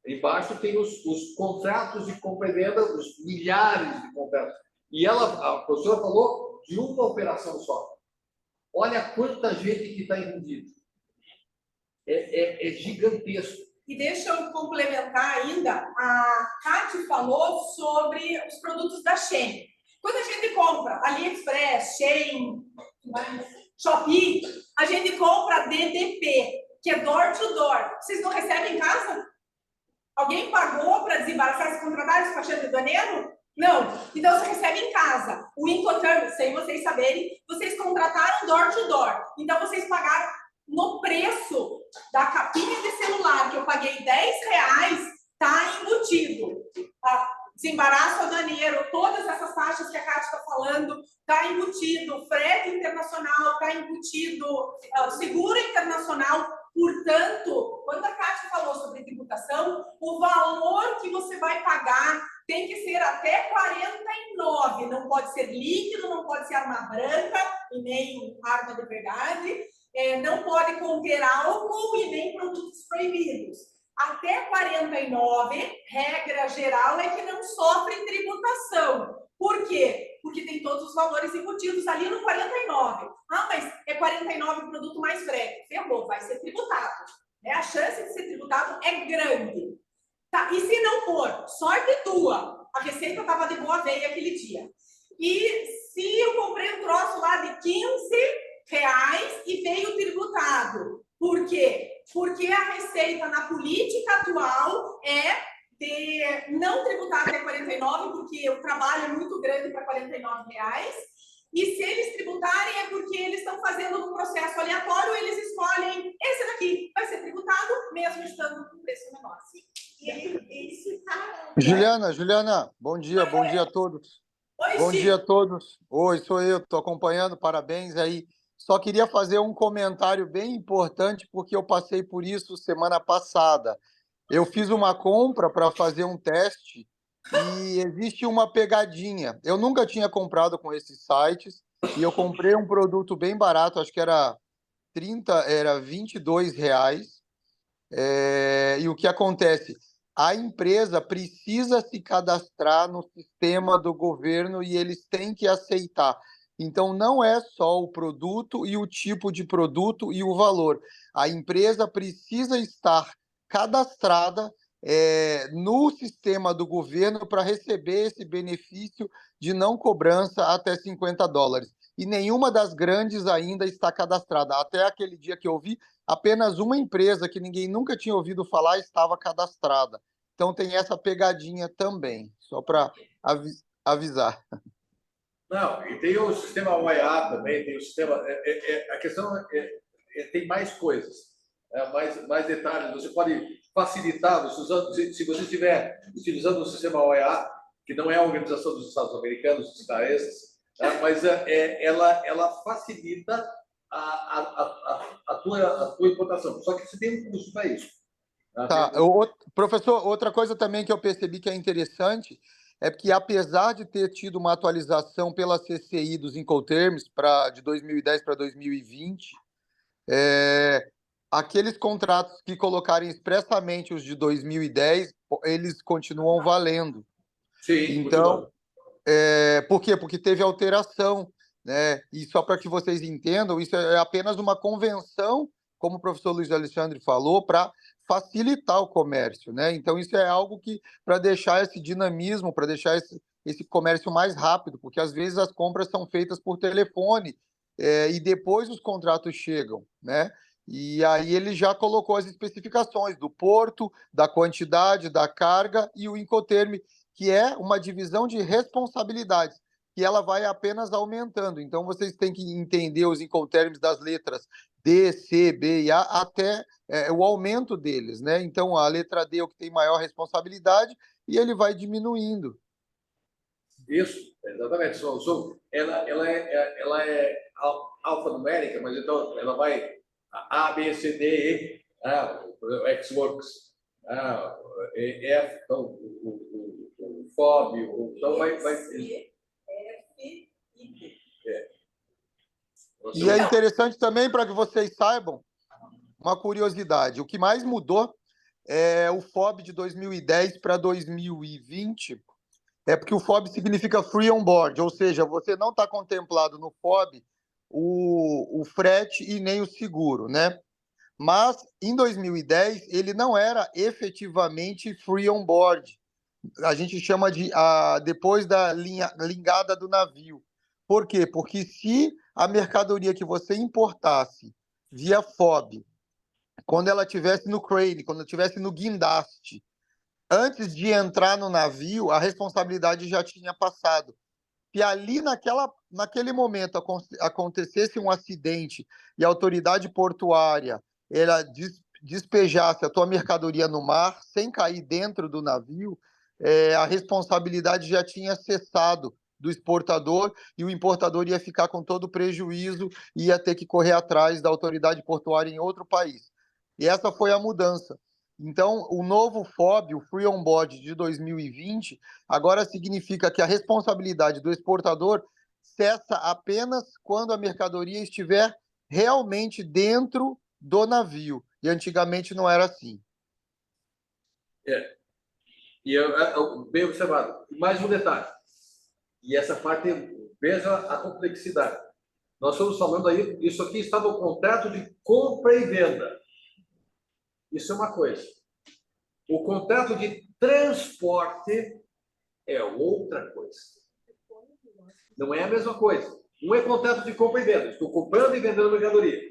Embaixo tem os contratos de compra e venda, os milhares de contratos. E a professora falou de uma operação só. Olha quanta gente que está envolvida. É gigantesco. E deixa eu complementar ainda. A Kátia falou sobre os produtos da Shein. Quando a gente compra AliExpress, Shein, Shopee, a gente compra DDP, que é door to door. Vocês não recebem em casa? Alguém pagou para desembaraçar esse contratar despachante de aduaneiro? Não. Então, você recebe em casa. O Incoterm, sem vocês saberem, vocês contrataram door to door. Então, vocês pagaram no preço da capinha de celular, que eu paguei R$10, está embutido. Desembaraço aduaneiro, todas essas taxas que a Kátia está falando, está embutido. Frete internacional, está embutido. Seguro internacional. Portanto, quando a Kátia falou sobre tributação, o valor que você vai pagar tem que ser até 49. Não pode ser líquido, não pode ser arma branca e nem arma de verdade. Não pode conter álcool e nem produtos proibidos. Até 49, regra geral é que não sofre tributação. Por quê? Porque tem todos os valores embutidos ali no 49. Mas é 49 o produto mais frete. Ferrou, vai ser tributado. A chance de ser tributado é grande. Tá? E se não for, sorte tua. A receita estava de boa veia aquele dia. E se eu comprei um troço lá de R$15 e veio tributado. Por quê? Porque a receita na política atual é de não tributar até 49, porque o trabalho é muito grande para R$49. E se eles tributarem é porque eles estão fazendo um processo aleatório, eles escolhem esse daqui, vai ser tributado mesmo estando com preço menor. Juliana, bom dia a todos. Oi, Bom Chico. dia a todos. Oi, sou eu, estou acompanhando, parabéns aí. Só queria fazer um comentário bem importante, porque eu passei por isso semana passada. Eu fiz uma compra para fazer um teste e existe uma pegadinha. Eu nunca tinha comprado com esses sites e eu comprei um produto bem barato, acho que era 30, era R$ 22. E o que acontece? A empresa precisa se cadastrar no sistema do governo e eles têm que aceitar. Então, não é só o produto e o tipo de produto e o valor. A empresa precisa estar cadastrada, no sistema do governo para receber esse benefício de não cobrança até US$ 50. E nenhuma das grandes ainda está cadastrada. Até aquele dia que eu vi, apenas uma empresa que ninguém nunca tinha ouvido falar estava cadastrada. Então tem essa pegadinha também, só para avisar. Não, e tem o sistema OEA também, tem o sistema. A questão tem mais coisas, mais detalhes. Você pode facilitar, se você estiver utilizando o sistema OEA, que não é a Organização dos Estados Americanos, os CAES, mas ela facilita a tua importação. Só que você tem um custo para isso. Tá. Professor, outra coisa também que eu percebi que é interessante é que, apesar de ter tido uma atualização pela CCI dos Incoterms de 2010 para 2020, aqueles contratos que colocarem expressamente os de 2010, eles continuam valendo. Sim, então, por quê? Porque teve alteração, né? E só para que vocês entendam, isso é apenas uma convenção, como o professor Luiz Alexandre falou, para facilitar o comércio, né? Então, isso é algo que, para deixar esse dinamismo, para deixar esse comércio mais rápido, porque às vezes as compras são feitas por telefone, e depois os contratos chegam, né? E aí ele já colocou as especificações do porto, da quantidade, da carga e o Incoterm, que é uma divisão de responsabilidades, que ela vai apenas aumentando. Então, vocês têm que entender os Incoterms das letras D, C, B e A até o aumento deles, né? Então, a letra D é o que tem maior responsabilidade e ele vai diminuindo. Isso, exatamente. Ela é alfanumérica, mas então ela vai A, B, C, D, E, X-Works, F, então, o FOB, então vai. C, F e D. E é interessante também, para que vocês saibam, uma curiosidade: o que mais mudou é o FOB de 2010 para 2020. É porque o FOB significa Free On Board, ou seja, você não está contemplado no FOB o frete e nem o seguro, né? Mas em 2010 ele não era efetivamente Free On Board. A gente chama de depois da lingada do navio. Por quê? Porque se a mercadoria que você importasse via FOB, quando ela estivesse no crane, quando estivesse no guindaste, antes de entrar no navio, a responsabilidade já tinha passado. Se ali naquele momento acontecesse um acidente e a autoridade portuária ela despejasse a tua mercadoria no mar sem cair dentro do navio, a responsabilidade já tinha cessado do exportador e o importador ia ficar com todo o prejuízo e ia ter que correr atrás da autoridade portuária em outro país. E essa foi a mudança. Então, o novo FOB, o Free On Board de 2020, agora significa que a responsabilidade do exportador cessa apenas quando a mercadoria estiver realmente dentro do navio. E antigamente não era assim. E bem observado. Mais um detalhe. E essa parte, veja a complexidade. Nós estamos falando aí, isso aqui está no contrato de compra e venda. Isso é uma coisa. O contrato de transporte é outra coisa. Não é a mesma coisa. Um é contrato de compra e venda. Estou comprando e vendendo mercadoria.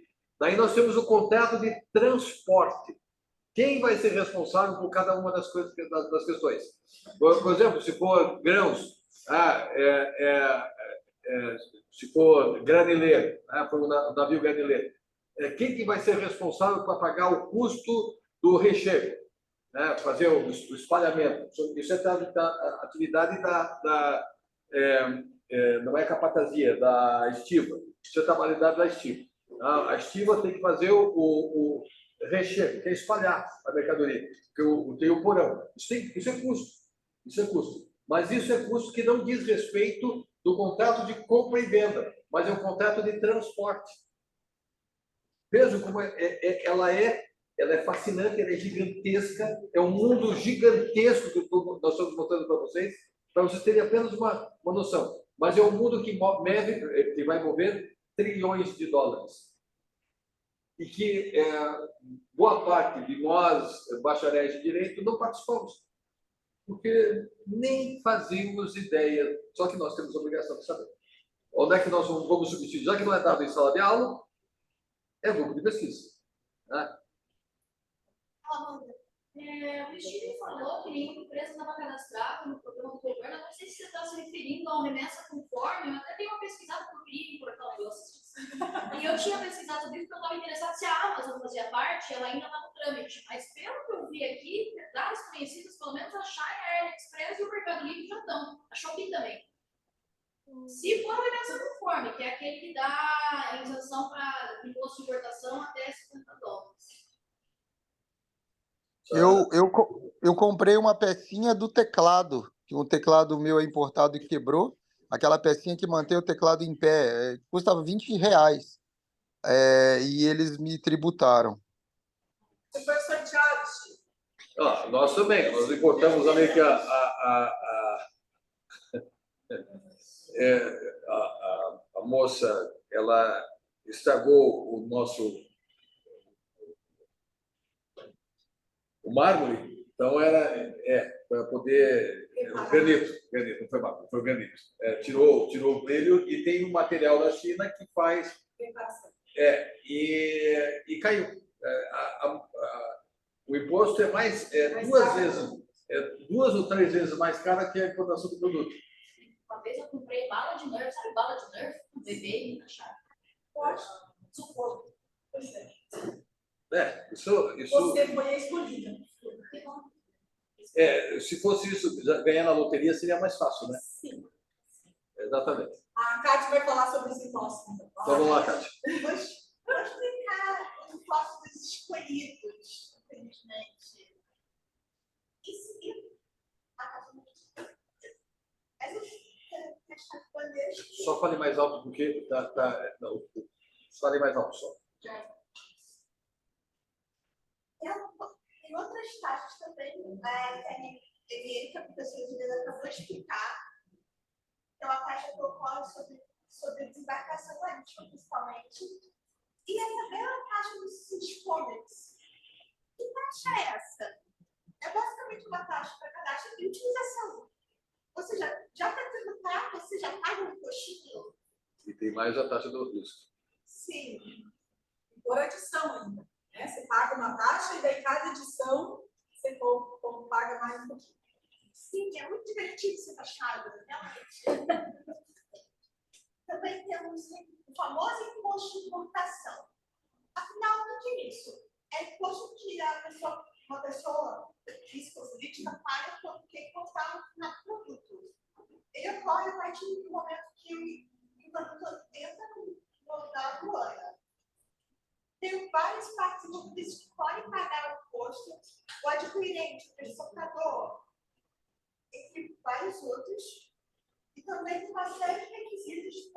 Daí nós temos o contrato de transporte. Quem vai ser responsável por cada uma das coisas, das questões? Por exemplo, se for grãos, se for granileiro, for um navio granileiro, quem que vai ser responsável para pagar o custo do recheio? Fazer o espalhamento. Isso é a atividade não é capatazia, da estiva, sustentabilidade da estiva. A estiva tem que fazer o recheio, que é espalhar a mercadoria, porque tem o porão. Isso é custo. Isso é custo. Mas isso é custo que não diz respeito do contrato de compra e venda, mas é um contrato de transporte. Vejam como ela é fascinante, ela é gigantesca, é um mundo gigantesco que nós estamos mostrando para vocês terem apenas uma noção. Mas é um mundo que vai mover trilhões de dólares. E que boa parte de nós, bacharéis de direito, não participamos. Porque nem fazíamos ideia, só que nós temos a obrigação de saber. Onde é que nós vamos substituir? Já que não é dado em sala de aula, é grupo de pesquisa. Né? O Steve falou que nenhuma empresa estava cadastrada no programa do governo. Não sei se você está se referindo ao remessa conforme. Eu até dei uma pesquisada por PRI, por aquela negócio. E eu tinha pesquisado sobre isso porque eu estava interessada se a Amazon fazia parte, ela ainda está no trâmite. Mas pelo que eu vi aqui, dados conhecidos, pelo menos a Shine, a AliExpress e o Mercado Livre já estão. A Shopee também. Se for o remessa conforme, que é aquele que dá isenção para imposto de importação até $50. Eu comprei uma pecinha do teclado, que um teclado meu é importado e quebrou. Aquela pecinha que mantém o teclado em pé, custava R$20. E eles me tributaram. Você foi sorteado, Chico? Nós também, nós importamos também que a moça, ela estragou o mármore, então era para poder granito, não foi mármore, foi granito. Tirou o brilho e tem um material da China que faz e caiu. O imposto é mais duas ou três vezes mais caro que a importação do produto. Uma vez eu comprei bala de Nerf, sabe bala de Nerf? Um bebê e na chave. Pode. Suporte. Pois é. Isso. Você foi a escolhida. Se fosse isso, ganhar na loteria seria mais fácil, né? Sim. Exatamente. A Cátia vai falar sobre esse imposto. Então vamos lá, Cátia. Vou explicar o imposto dos escolhidos, infelizmente. Só fale mais alto, porque fale mais alto só. Tem outras taxas também, que a professora Juliana acabou de explicar. Então, a taxa que ocorre sobre desembarcação marítima, principalmente. E também a taxa dos descomes. Que taxa é essa? É basicamente uma taxa para cadastro de utilização. Ou seja, já para tributar, você já paga um impostinho. E tem mais a taxa do risco. Sim. Por adição ainda. Né? Você paga uma taxa e daí cada edição você paga mais um pouquinho. Sim, é muito divertido ser taxado, realmente. Também temos o famoso imposto de importação. Afinal, o que é isso? É imposto que uma pessoa física ou jurídica paga porque importar um produto. Ele ocorre a partir do momento que o produto entra na aduana. Tem várias partes envolvidas que podem pagar o imposto, o adquirente, o exportador, entre vários outros. E também tem uma série de requisitos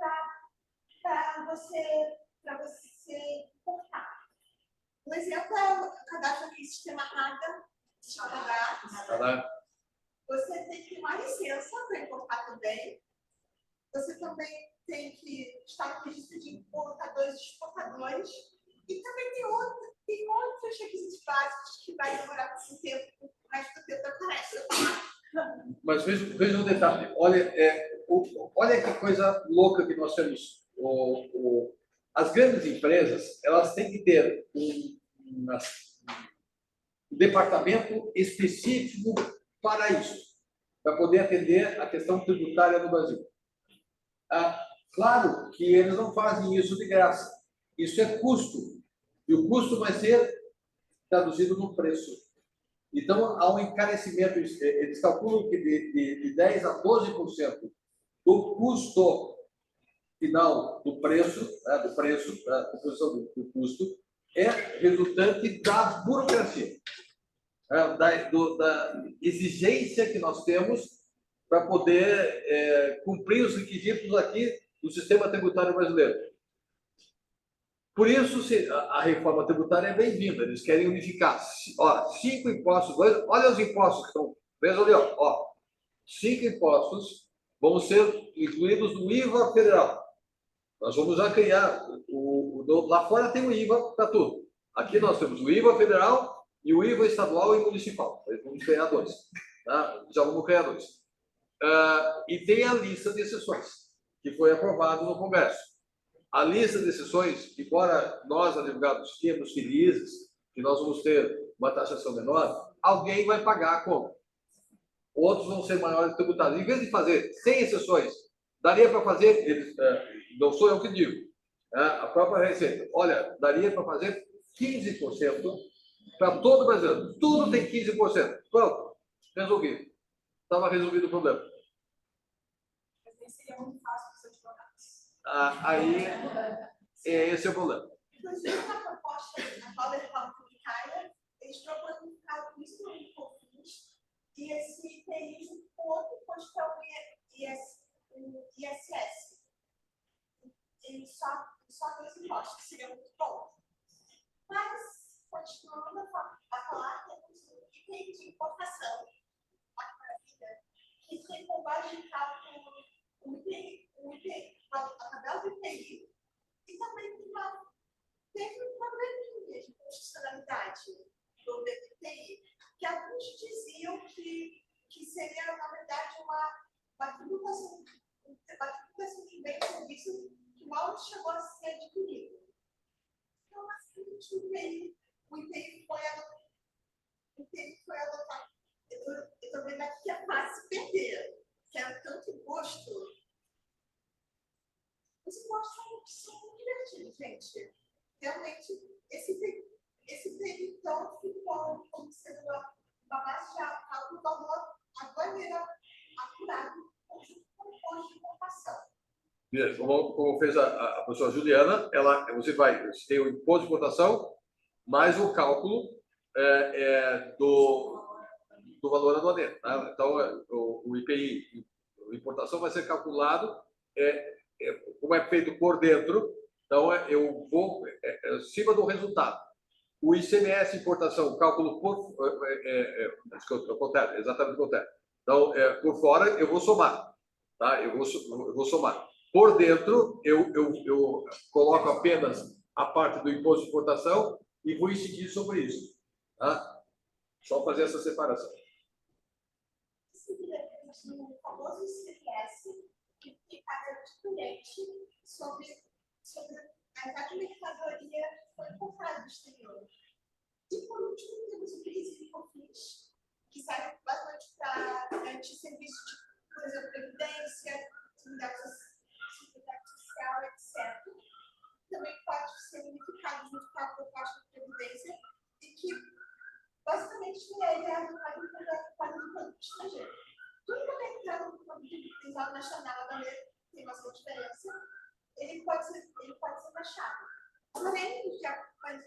para você importar. Um exemplo é o cadastro aqui do sistema RADA. Você tem que ter uma licença para importar também. Você também tem que estar no registro de importadores e exportadores. E também tem outros requisitos básicos que vai demorar muito tempo, o resto do tempo aparece. Mas veja um detalhe. Olha que coisa louca que nós temos. As grandes empresas, elas têm que ter um departamento específico para isso, para poder atender a questão tributária no Brasil. Claro que eles não fazem isso de graça. Isso é custo. E o custo vai ser traduzido no preço. Então, há um encarecimento. Eles calculam que de 10% a 12% do custo final do preço, né, da composição do custo, é resultante da burocracia, né, da exigência que nós temos para poder cumprir os requisitos aqui do sistema tributário brasileiro. Por isso, a reforma tributária é bem-vinda. Eles querem unificar. 5 impostos. Olha os impostos que estão. Veja ali, ó. 5 impostos vão ser incluídos no IVA federal. Nós vamos já criar. Lá fora tem o IVA para tudo. Aqui nós temos o IVA federal e o IVA estadual e municipal. Vamos criar 2. Tá? Já vamos criar 2. E tem a lista de exceções, que foi aprovado no Congresso. A lista de exceções, embora nós, advogados, fiquemos felizes que nós vamos ter uma taxação menor, alguém vai pagar a conta. Outros vão ser maiores tributados. Em vez de fazer 100 exceções, daria para fazer, não sou eu que digo, a própria Receita, olha, daria para fazer 15% para todo o Brasil. Tudo tem 15%. Pronto, resolvido. Estava resolvido o problema. Mas seria muito fácil para os advogados. Aí, esse é o problema. Inclusive, na proposta, na qual a reforma tributária, eles propõem unificar isso no COFINS e esse IPI junto com outro imposto que é o ISS. E só 2 impostos, que seria muito bom. Mas, continuando a falar, temos o IPI de importação, que tem como base de cálculo o IPI, a tabela do IPI, e também teve um probleminha de constitucionalidade do IPI, que alguns diziam que seria, na verdade, uma tributação de bem e serviço que mal chegou a ser adquirido. Então, assim, o IPI foi adotado. Eu estou vendo aqui que é fácil perder, que é tanto imposto. Os impostos são muito divertidos, gente. Realmente, esse PIB, então, ficou como sendo uma base de cálculo do valor aduaneiro apurado junto com o imposto de importação. Como fez a professora Juliana, você tem o imposto de importação mais o cálculo do valor aduaneiro. Tá? Então, o IPI, a importação vai ser calculado, como é feito por dentro, então eu vou acima do resultado. O ICMS importação, cálculo exatamente o contrário. Então, por fora, eu vou somar. Tá? Eu vou somar. Por dentro, eu coloco apenas a parte do imposto de importação e vou incidir sobre isso. Tá? Só fazer essa separação. O famoso ICMS, que fica diferente sobre a exata mercadoria que foi comprada no exterior. E, por último, temos o PIS e COFINS, que serve basicamente para garantir serviços de, por exemplo, previdência, seguridade social, etc. Também pode ser unificado junto com a proposta de previdência e que, basicamente, ele é adotado para o produto estrangeiro. Tudo que é entrado no produto nacional também tem bastante diferença. Ele pode ser taxado. Porém, já faz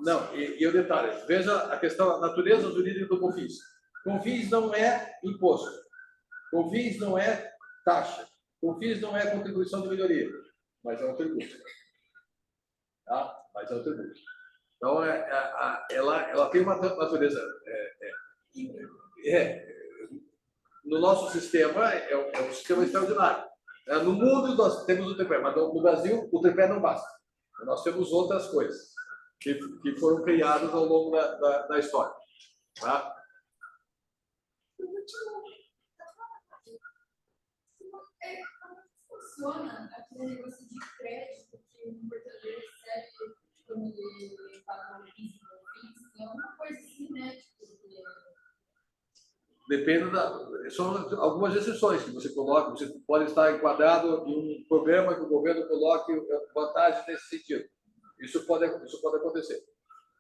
não, e o detalhe, veja a questão, a natureza jurídica do COFINS. COFINS não é imposto. COFINS não é taxa. COFINS não é contribuição de melhoria, mas é um tributo. Tá? Mas é um tributo. Então, ela tem uma natureza... no nosso sistema, é um sistema extraordinário. No mundo, nós temos o tripé, mas no Brasil, o tripé não basta. Nós temos outras coisas que foram criadas ao longo da história. Tá? Como funciona aquele negócio de crédito que o portador recebe quando ele paga uma PIS? É uma coisa assim, né? Depende são algumas exceções que você coloca. Você pode estar enquadrado em um programa que o governo coloque vantagens nesse sentido. Isso pode acontecer.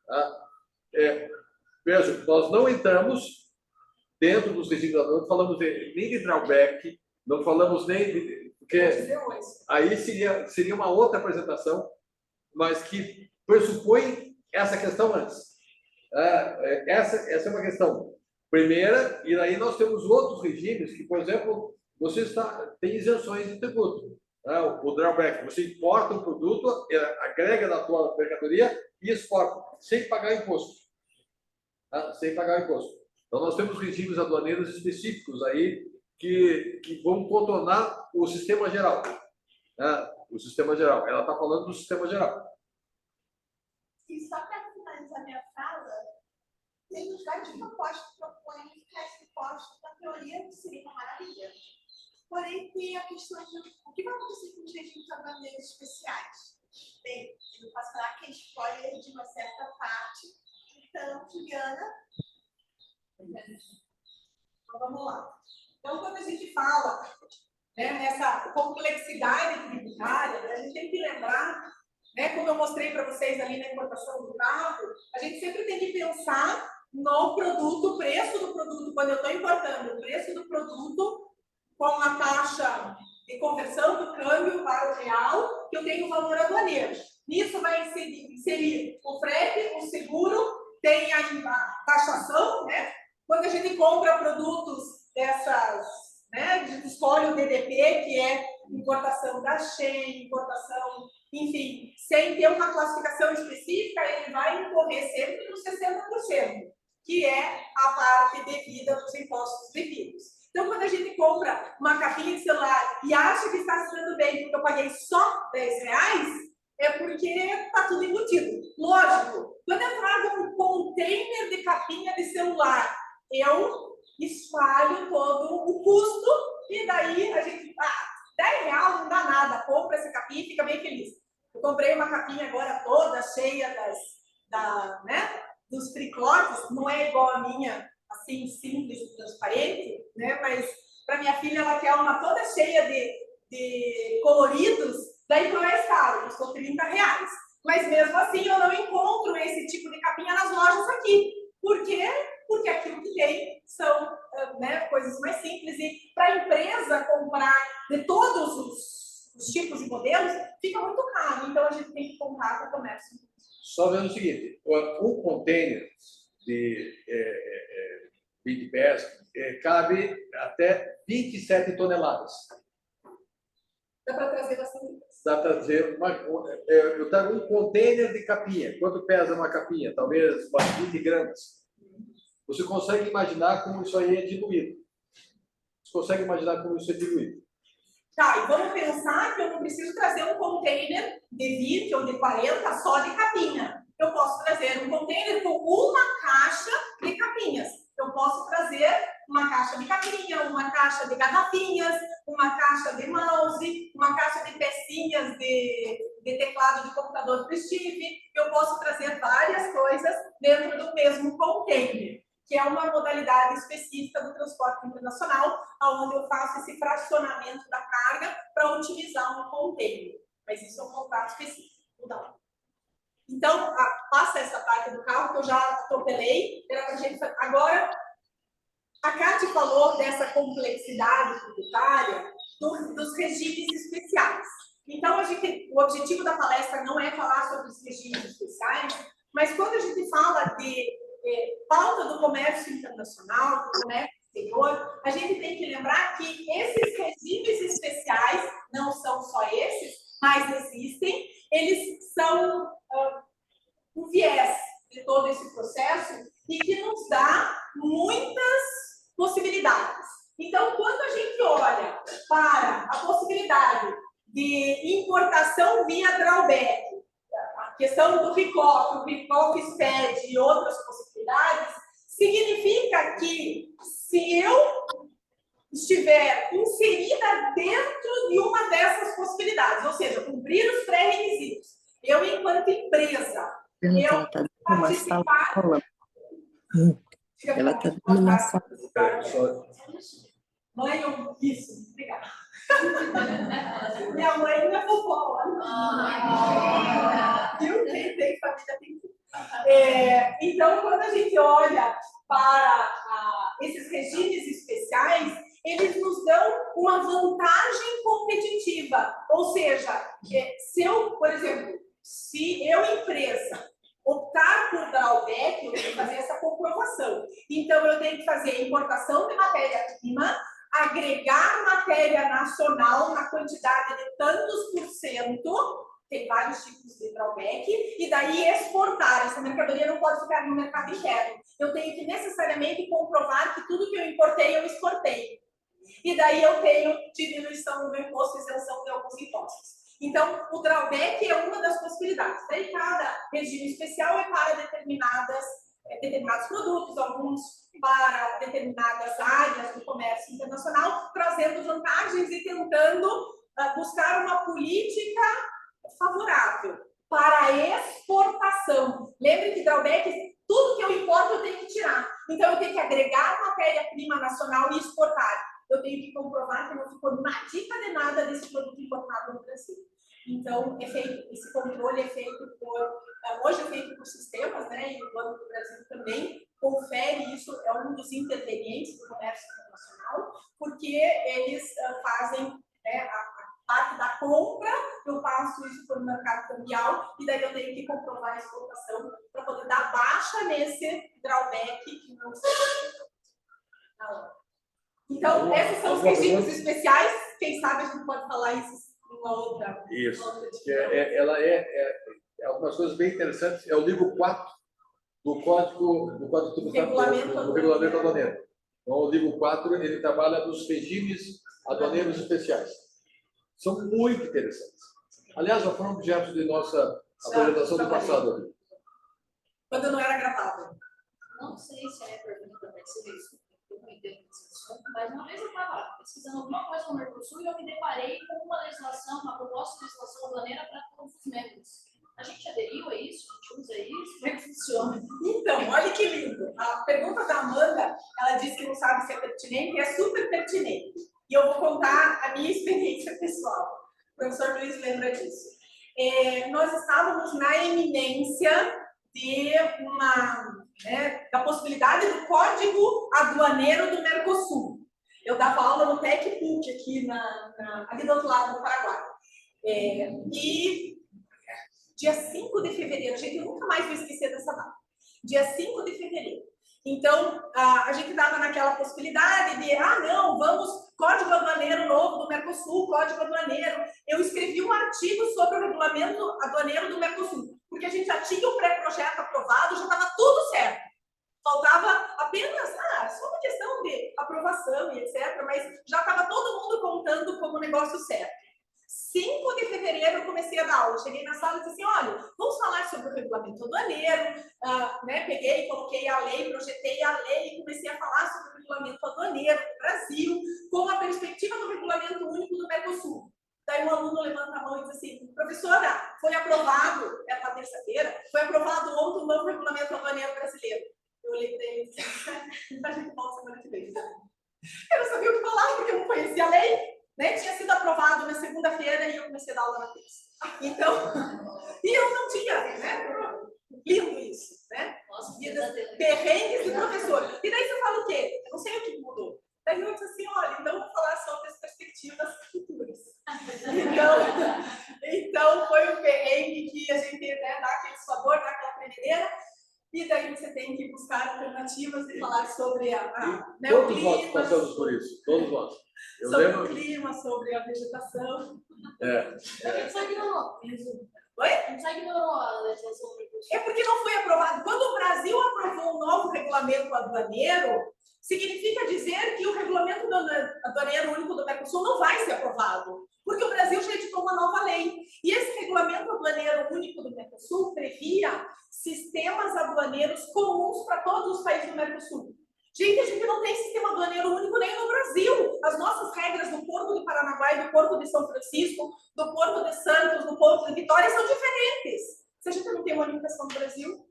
Tá? Veja, nós não entramos dentro dos regimes da norma, falamos nem de drawback, Não falamos nem porque aí seria uma outra apresentação, mas que pressupõe essa questão antes. Essa é uma questão primeira, e aí nós temos outros regimes que, por exemplo, você tem isenções de tributo. O drawback, você importa um produto, agrega na tua mercadoria e exporta, sem pagar imposto. Sem pagar imposto. Então, nós temos regimes aduaneiros específicos aí que vão contornar o sistema geral. O sistema geral. Ela está falando do sistema geral. E só para finalizar minha fala, tem os vários propostas que propõem ficar esse imposto, na teoria seria uma maravilha. Porém, tem a questão de o que vai acontecer com os regimes aduaneiros especiais. Bem, eu posso falar que é escolha de uma certa parte. Então, Juliana. Então, vamos lá. Então, quando a gente fala, né, nessa complexidade tributária, a gente tem que lembrar, né, como eu mostrei para vocês ali na importação do carro, a gente sempre tem que pensar no produto, o preço do produto, quando eu estou importando, o preço do produto com a taxa de conversão do câmbio para o real, que eu tenho o valor aduaneiro. Nisso vai inserir o frete, o seguro, tem a taxação, né? Quando a gente compra produtos dessas, né, escolhe o DDP, que é importação da Shein, importação, enfim, sem ter uma classificação específica, ele vai incorrer sempre nos 60%, que é a parte devida dos impostos devidos. Então, quando a gente compra uma capinha de celular e acha que está se dando bem porque eu paguei só R$10, é porque está tudo embutido. Lógico, quando eu trago um container de capinha de celular, eu espalho todo o custo e daí a gente, R$10 não dá nada, compra essa capinha e fica bem feliz. Eu comprei uma capinha agora toda cheia né, dos fricotes, não é igual a minha, assim, simples e transparente, né, mas para minha filha ela quer uma toda cheia de coloridos, daí foi mais caro, custou R$30. Mas mesmo assim eu não encontro esse tipo de capinha nas lojas aqui. Por quê? Porque aquilo que tem são, né, coisas mais simples, e para a empresa comprar de todos os tipos e modelos fica muito caro, então a gente tem que contar com o comércio. Só vendo o seguinte, um container de 20 pés cabe até 27 toneladas. Dá para trazer bastante. Dá para trazer eu trago um container de capinha. Quanto pesa uma capinha? Talvez umas 20 gramas. Você consegue imaginar como isso aí é diluído? Você consegue imaginar como isso é diluído? Tá, e vamos pensar que eu não preciso trazer um container de 20 ou de 40 só de capinha. Eu posso trazer um container com uma caixa de capinhas. Eu posso trazer uma caixa de capinha, uma caixa de garrafinhas, uma caixa de mouse, uma caixa de pecinhas de teclado de computador do Steve. Eu posso trazer várias coisas dentro do mesmo container, que é uma modalidade específica do transporte internacional, onde eu faço esse fracionamento da carga para otimizar um container. Mas isso é um contrato específico. Então, passa essa parte do carro que eu já atropelei. Era pra gente... Agora, a Cátia falou dessa complexidade tributária dos regimes especiais. Então, o objetivo da palestra não é falar sobre os regimes especiais, mas quando a gente fala de pauta do comércio internacional, do comércio exterior, a gente tem que lembrar que esses regimes especiais, não são só esses, mas existem, eles são um viés de todo esse processo e que nos dá muitas possibilidades. Então, quando a gente olha para a possibilidade de importação via drawback, a questão do RICOF, o RICOF SPED e outras possibilidades, significa que se eu estiver inserida dentro de uma dessas possibilidades, ou seja, cumprir os pré-requisitos, eu, enquanto empresa, eu participar... Ela está dando uma sala. Mãe, isso, obrigada. Minha mãe não é fofoca. Viu? Quem tem família tem tudo. Então, quando a gente olha para esses regimes especiais, eles nos dão uma Se eu, por exemplo, se eu, empresa, optar por drawback, eu tenho que fazer essa comprovação. Então, eu tenho que fazer a importação de matéria-prima, agregar matéria nacional na quantidade de tantos por cento, tem vários tipos de drawback, e daí exportar. Essa mercadoria não pode ficar no mercado interno. Eu tenho que necessariamente comprovar que tudo que eu importei, eu exportei. E daí eu tenho diminuição do imposto, isenção de alguns impostos. Então, o drawback é uma das possibilidades. Daí, cada regime especial é para determinados produtos, alguns para determinadas áreas do comércio internacional, trazendo vantagens e tentando buscar uma política favorável para a exportação. Lembre que drawback, tudo que eu importo eu tenho que tirar. Então, eu tenho que agregar matéria-prima nacional e exportar. Eu tenho que comprovar que não ficou dica de nada desse produto importado no Brasil. Então, esse controle é feito hoje é feito por sistemas, né? E o Banco do Brasil também confere isso, é um dos intervenientes do comércio internacional, porque eles fazem, né, a parte da compra, eu passo isso para o mercado cambial, e daí eu tenho que comprovar a exportação para poder dar baixa nesse drawback que não seja. Então, esses são os regimes especiais. Quem sabe a gente pode falar isso numa outra. Isso. Outra Ela algumas coisas bem interessantes. É o livro 4 do Código Tributário, do Regulamento Aduaneiro. Então, o livro 4 ele trabalha nos regimes aduaneiros especiais. São muito interessantes. Aliás, já foram objeto de nossa apresentação do passado. Quando não era gravado. Não sei se é pergunta para ser isso, eu não entendo desse assunto, mas uma vez eu estava pesquisando alguma coisa no Mercosul e eu me deparei com uma legislação, uma proposta de legislação aduaneira para todos os membros. A gente aderiu a isso? A gente usa isso? Como é que funciona? Então, olha que lindo. A pergunta da Amanda, ela disse que não sabe se é pertinente, e é super pertinente. E eu vou contar a minha experiência pessoal. O professor Luiz lembra disso. Nós estávamos na eminência de da possibilidade do Código Aduaneiro do Mercosul. Eu dava aula no TecPUC aqui, ali do outro lado do Paraguai. E dia 5 de fevereiro, gente, eu nunca mais vou esquecer dessa data. Dia 5 de fevereiro. Então, a gente estava naquela possibilidade de, não, vamos, Código Aduaneiro novo do Mercosul, Código Aduaneiro. Eu escrevi um artigo sobre o Regulamento Aduaneiro do Mercosul, porque a gente já tinha o pré-projeto aprovado, já estava tudo certo. Faltava apenas, só uma questão de aprovação e etc., mas já estava todo mundo contando como negócio certo. 5 de fevereiro eu comecei a dar aula, cheguei na sala e disse assim, olha, vamos falar sobre o regulamento aduaneiro, peguei, coloquei a lei, projetei a lei e comecei a falar sobre o regulamento aduaneiro do Brasil, com a perspectiva do regulamento único do Mercosul. Daí um aluno levanta a mão e diz assim, professora, foi aprovado, na terça-feira, foi aprovado ontem o novo regulamento aduaneiro brasileiro. Eu olhei para ele e disse, a gente volta semana que vem. Eu não sabia o que falar, porque eu não conhecia a lei. Né? Tinha sido aprovado na segunda-feira e eu comecei a dar aula na terça. Então, e eu não tinha, né? Lindo isso, né? Nossa, perrengues de professor. E daí você fala o quê? Eu não sei o que mudou. Daí eu disse assim, olha, então vamos falar sobre as perspectivas futuras. Então foi um perrengue que a gente dá aquele suador, dá aquela tremedeira. E daí você tem que buscar alternativas e falar sobre todos nós passamos por isso, todos nós. Sobre o clima, sobre a vegetação. A gente só ignorou. Oi? A gente só ignorou a legislação do Mercosul. É porque não foi aprovado. Quando o Brasil aprovou um novo regulamento aduaneiro, significa dizer que o regulamento aduaneiro único do Mercosul não vai ser aprovado. Porque o Brasil já editou uma nova lei. E esse regulamento aduaneiro único do Mercosul previa sistemas aduaneiros comuns para todos os países do Mercosul. Gente, a gente não tem sistema aduaneiro único nem no Brasil. As nossas regras do Porto de Paranaguá e do Porto de São Francisco, do Porto de Santos, do Porto de Vitória são diferentes. Se a gente não tem uma limitação no Brasil,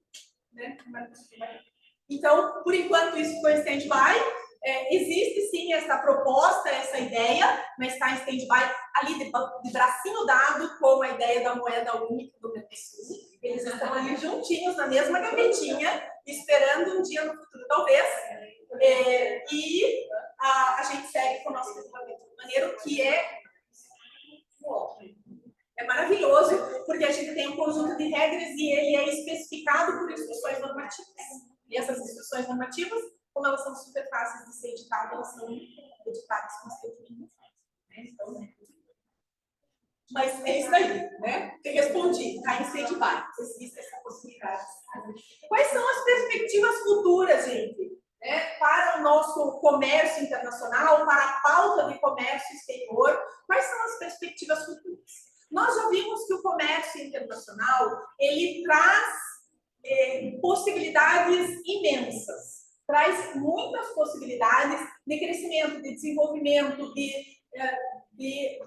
né? Então, por enquanto, isso ficou em stand-by. Existe sim essa proposta, essa ideia, mas está em stand-by ali de bracinho dado com a ideia da moeda única do Mercosul. Eles estão ali juntinhos na mesma gavetinha, esperando um dia no futuro, talvez. E a gente segue com o nosso regulamento aduaneiro, que é É maravilhoso, porque a gente tem um conjunto de regras e ele é especificado por instruções normativas. E essas instruções normativas, como elas são super fáceis de ser editadas, elas são editadas com certeza. Então, mas é isso aí, né? Eu respondi, está em stand-by. Existe essa possibilidade. Quais são as perspectivas futuras, gente? Para o nosso comércio internacional, para a pauta de comércio exterior, quais são as perspectivas futuras? Nós já vimos que o comércio internacional, ele traz possibilidades imensas, traz muitas possibilidades de crescimento, de desenvolvimento, de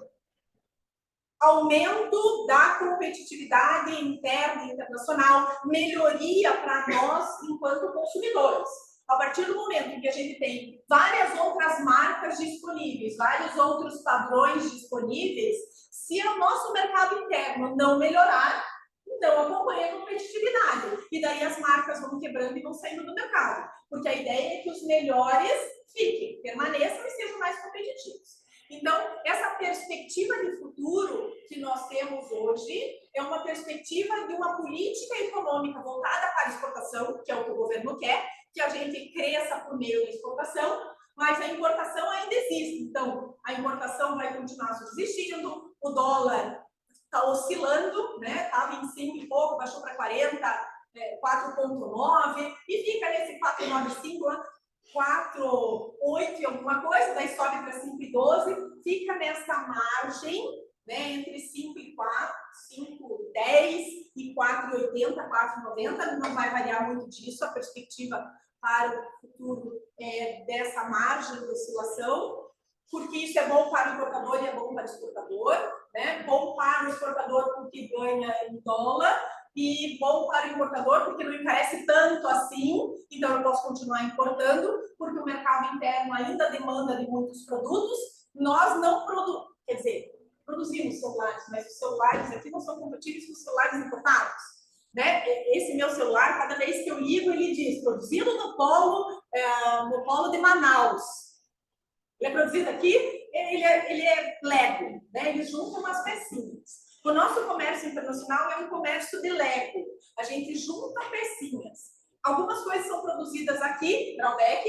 aumento da competitividade interna e internacional, melhoria para nós enquanto consumidores. A partir do momento em que a gente tem várias outras marcas disponíveis, vários outros padrões disponíveis, se o nosso mercado interno não melhorar, então acompanha a competitividade. E daí as marcas vão quebrando e vão saindo do mercado. Porque a ideia é que os melhores fiquem, permaneçam e sejam mais competitivos. Então, essa perspectiva de futuro que nós temos hoje é uma perspectiva de uma política econômica voltada para a exportação, que é o que o governo quer, que a gente cresça por meio da exportação, mas a importação ainda existe. Então, a importação vai continuar subsistindo, o dólar está oscilando, né? Estava em 5 e pouco, baixou para 40, 4,9, e fica nesse 4,95, 4,8 e alguma coisa, daí sobe para 5,12, fica nessa margem, né, entre 5,4, 5,10 e 4,80, 4,90, não vai variar muito disso, a perspectiva para o futuro dessa margem de oscilação, porque isso é bom para o importador e é bom para o exportador, né? Bom para o exportador porque ganha em dólar, e bom para o importador, porque não encarece tanto assim, então eu posso continuar importando, porque o mercado interno ainda demanda de muitos produtos. Nós não produzimos celulares, mas os celulares aqui não são compatíveis com os celulares importados, né? Esse meu celular, cada vez que eu ligo, ele diz, produzido no polo de Manaus. Ele é produzido aqui, ele é Lego, né? Eles juntam umas pecinhas. O nosso comércio internacional é um comércio de Lego. A gente junta pecinhas. Algumas coisas são produzidas aqui, Drawback,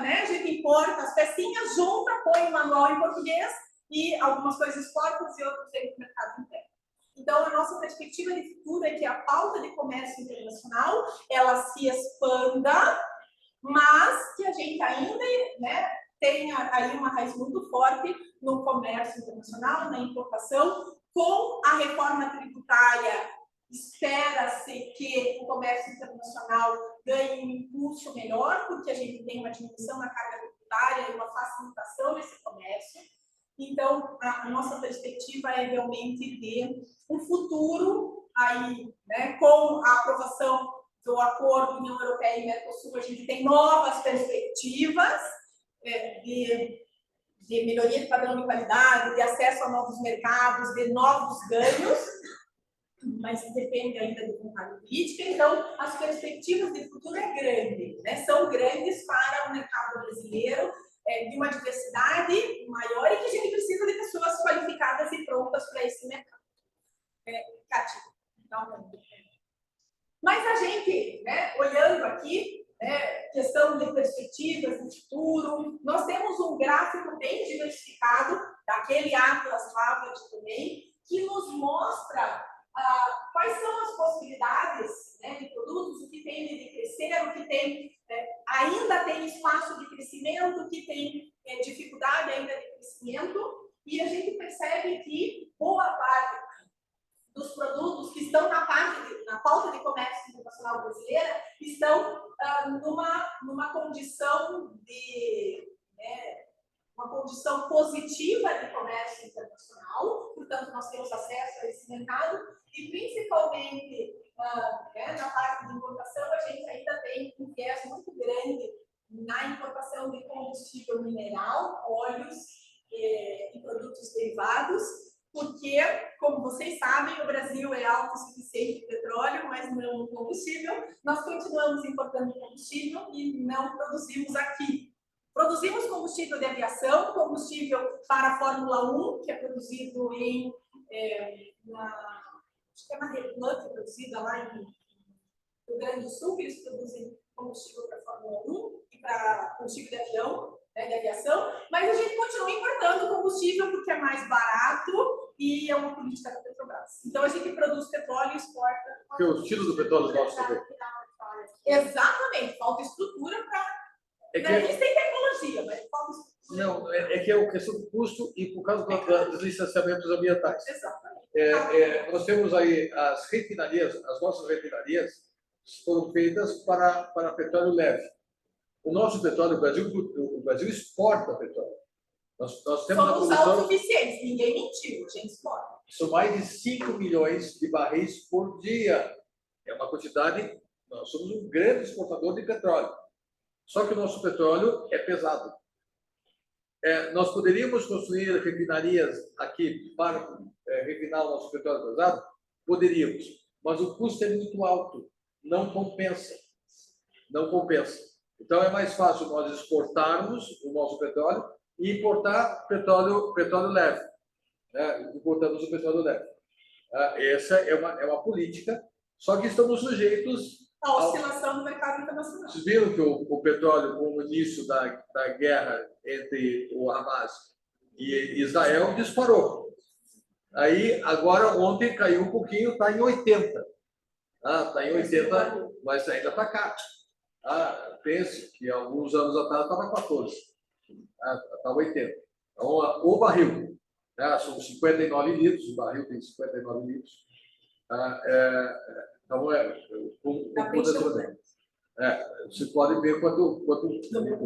né? A gente importa as pecinhas, junta, põe o manual em português e algumas coisas exportam e outras vêm para o mercado interno. Então, a nossa perspectiva de futuro é que a pauta de comércio internacional, ela se expanda, mas que a gente ainda, né, tenha aí uma raiz muito forte no comércio internacional, na importação. Com a reforma tributária, espera-se que o comércio internacional ganhe um impulso melhor, porque a gente tem uma diminuição na carga tributária e uma facilitação nesse comércio. Então, a nossa perspectiva é realmente de um futuro aí, né, com a aprovação do acordo União Europeia e Mercosul, a gente tem novas perspectivas de melhoria de padrão de qualidade, de acesso a novos mercados, de novos ganhos, mas depende ainda de vontade política. Então, as perspectivas de futuro é grande, né? São grandes para o mercado brasileiro, de uma diversidade maior e que a gente precisa de pessoas qualificadas e prontas para esse mercado. Cátia, então, mas a gente, né, olhando aqui, questão de perspectivas de futuro, nós temos um gráfico bem diversificado, daquele Atlas Harvard também, que nos mostra quais são as possibilidades, né, de produtos, o que tem de crescer, o que tem, ainda tem espaço de crescimento, o que tem dificuldade ainda de crescimento, e a gente percebe que boa parte dos produtos que estão na pauta de comércio internacional brasileira estão numa condição uma condição positiva de comércio internacional, portanto nós temos acesso a esse mercado e principalmente na parte de importação a gente ainda tem um viés muito grande na importação de combustível mineral, óleos e produtos derivados, porque, como vocês sabem, o Brasil é autossuficiente em petróleo, mas não em combustível. Nós continuamos importando combustível e não produzimos aqui. Produzimos combustível de aviação, combustível para a Fórmula 1, que é produzido acho que é uma Renault produzida lá em Rio Grande do Sul, que eles produzem combustível para a Fórmula 1 e para combustível de avião, né, de aviação, mas a gente continua importando combustível porque é mais barato e é uma política da Petrobras. Então a gente produz petróleo e exporta. Porque o estilo do petróleo nosso também. Exatamente, falta estrutura para. É que, Eles têm tecnologia, mas falta estrutura. não, é que é a questão do custo e por causa dos licenciamentos ambientais. Exatamente. Nós temos aí as refinarias, as nossas refinarias foram feitas para petróleo leve. O nosso petróleo, o Brasil exporta petróleo. Nós temos a Somos produção, autossuficientes, ninguém mentiu, a gente exporta. são mais de 5 milhões de barris por dia. É uma quantidade, nós somos um grande exportador de petróleo. Só que o nosso petróleo é pesado. Nós poderíamos construir refinarias aqui para refinar o nosso petróleo pesado? Poderíamos, mas o custo é muito alto, não compensa. Não compensa. Então é mais fácil nós exportarmos o nosso petróleo e importar petróleo leve. Né? Importamos o petróleo leve. Essa é uma política, só que estamos sujeitos A oscilação do mercado internacional. Vocês viram que o petróleo, com o início da guerra entre o Hamas e Israel, disparou. Aí, agora, ontem caiu um pouquinho, está em 80. Está em 80, mas ainda está caro. Pense que alguns anos atrás estava 14. Está 80. Então, o barril, são 59 litros, o barril tem 59 litros. Então, você pode ver quanto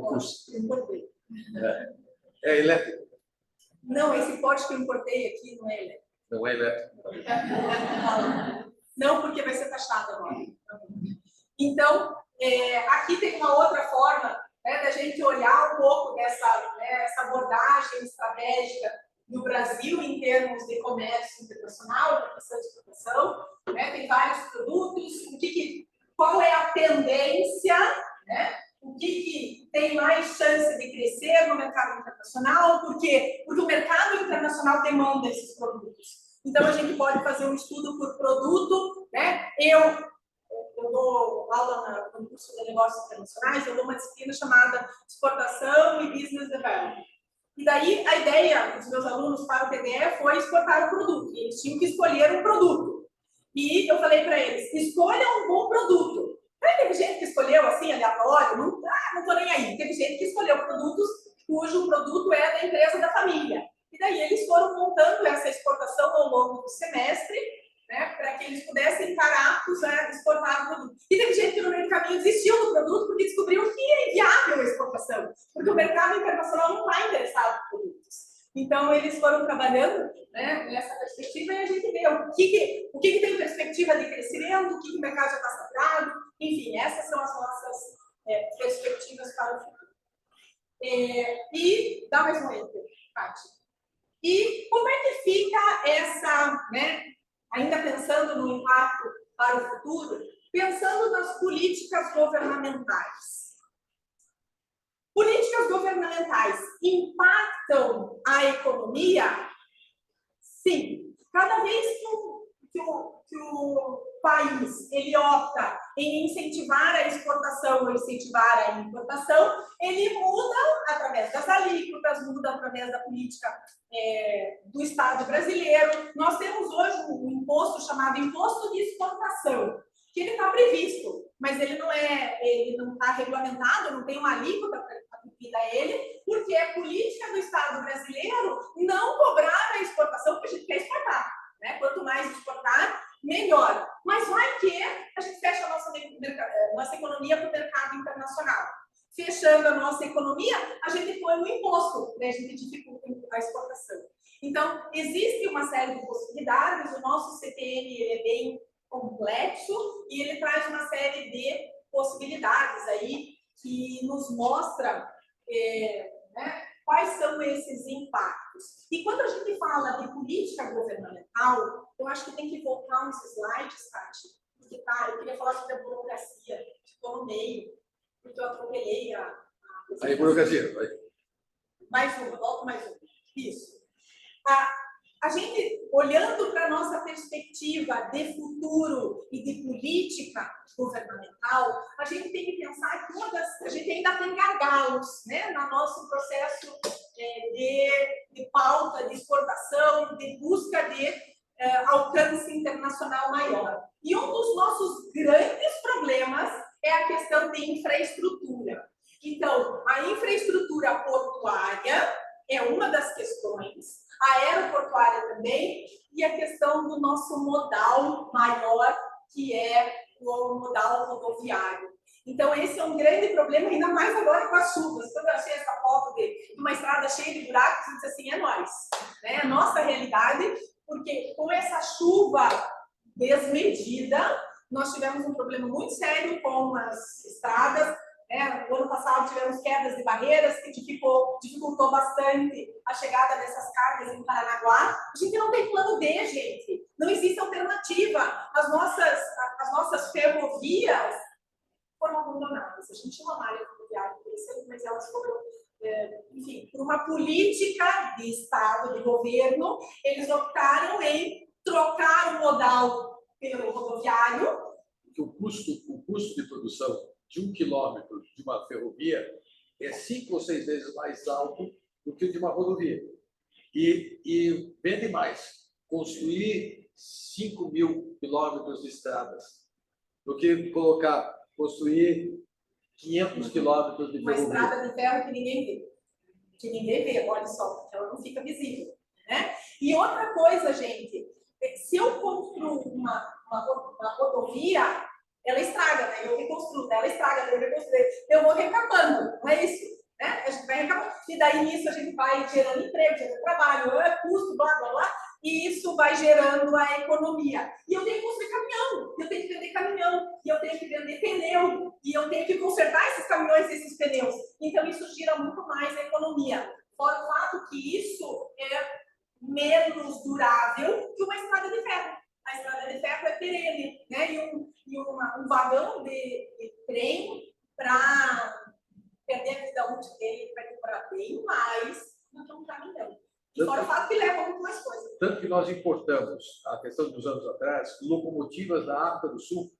custa. É elétrico. Não, esse pote que eu importei aqui não é elétrico. Não é elétrico. Não, porque vai ser taxado agora. Então, aqui tem uma outra forma, né, da gente olhar um pouco essa abordagem estratégica no Brasil em termos de comércio internacional, de questão de exportação. Né, tem vários produtos, qual é a tendência, né, o que tem mais chance de crescer no mercado internacional, por quê? Porque o mercado internacional demanda esses produtos. Então, a gente pode fazer um estudo por produto, né? Eu dou aula no curso de negócios internacionais, eu dou uma disciplina chamada exportação e business development. E daí, a ideia dos meus alunos para o TDE foi exportar o produto. E eles tinham que escolher um produto. E eu falei para eles, escolham um bom produto. Aí teve gente que escolheu assim, aleatório, não tô nem aí. Teve gente que escolheu produtos cujo produto é da empresa da família. E daí eles foram montando essa exportação ao longo do semestre, né, para que eles pudessem estar aptos a exportar o produto. E teve gente que no meio do caminho desistiu do produto porque descobriu que é inviável a exportação, porque o mercado internacional não está interessado em produtos. Então, eles foram trabalhando, né, nessa perspectiva e a gente vê o que tem perspectiva de crescimento, o que o mercado já está saturado. Enfim, essas são as nossas perspectivas para o futuro. E dá mais um enter, Paty. E como é que fica essa, né, ainda pensando no impacto para o futuro, pensando nas políticas governamentais. Políticas governamentais impactam a economia? Sim. Cada vez que o país ele opta em incentivar a exportação ou incentivar a importação, ele muda através das alíquotas, muda através da política do Estado brasileiro. Nós temos hoje um imposto chamado Imposto de Exportação, que ele está previsto, mas ele não está regulamentado, não tem uma alíquota atribuída a ele, porque é política do Estado brasileiro não cobrar a exportação, porque a gente quer exportar, né? Quanto mais exportar, melhor. Mas vai que a gente fecha a nossa economia para o mercado internacional. Fechando a nossa economia, a gente põe um imposto, né? A gente dificulta a exportação. Então, existe uma série de possibilidades, o nosso CPM ele é bem complexo e ele traz uma série de possibilidades aí que nos mostra né, quais são esses impactos. E quando a gente fala de política governamental, eu acho que tem que voltar uns slides, Tati, porque eu queria falar sobre a burocracia, ficou no meio, porque eu atropelei a Aí, burocracia, vai. Mais uma, volta mais uma. Isso. A gente, olhando para a nossa perspectiva de futuro e de política governamental, a gente tem que pensar que a gente ainda tem gargalos, né, no nosso processo de pauta, de exportação, de busca de alcance internacional maior. E um dos nossos grandes problemas é a questão de infraestrutura. Então, a infraestrutura portuária é uma das questões, a aeroportuária também, e a questão do nosso modal maior, que é o modal rodoviário. Então, esse é um grande problema, ainda mais agora com as chuvas. Quando eu achei essa foto de uma estrada cheia de buracos, eu disse assim, é nós, né? É a nossa realidade, porque com essa chuva desmedida, nós tivemos um problema muito sério com as estradas. No ano passado tivemos quedas de barreiras que dificultou bastante a chegada dessas cargas em Paranaguá. A gente não tem plano B, gente. Não existe alternativa. As nossas ferrovias foram abandonadas. A gente tinha uma malha ferroviária, mas elas foram, enfim, por uma política de Estado, de governo, eles optaram em trocar o modal pelo rodoviário. Porque o custo de produção de 1 quilômetro de uma ferrovia é 5 ou 6 vezes mais alto do que o de uma rodovia. E vende mais construir 5.000 quilômetros de estradas do que construir 500 quilômetros de Uma ferrovia. estrada de ferro que ninguém vê. Que ninguém vê, olha só, porque ela não fica visível, né? E outra coisa, gente, se eu construo uma rodovia, ela estraga, né? Eu reconstruo, ela estraga, eu reconstruo, eu vou recapando, não é isso? Né? A gente vai recapando, e daí nisso a gente vai gerando emprego, gerando trabalho, custo, blá, blá, blá, e isso vai gerando a economia. E eu tenho que construir caminhão, eu tenho que vender caminhão, e eu tenho que vender pneu, e eu tenho que consertar esses caminhões e esses pneus. Então isso gira muito mais a economia. Fora o fato que isso é menos durável que uma estrada de ferro. A estrada de ferro é perene, né? E um vagão de trem, para perder a vida útil dele, vai demorar bem mais do que um caminhão. E fora o fato que leva muito mais coisa. Tanto que nós importamos, a questão dos anos atrás, locomotivas da África do Sul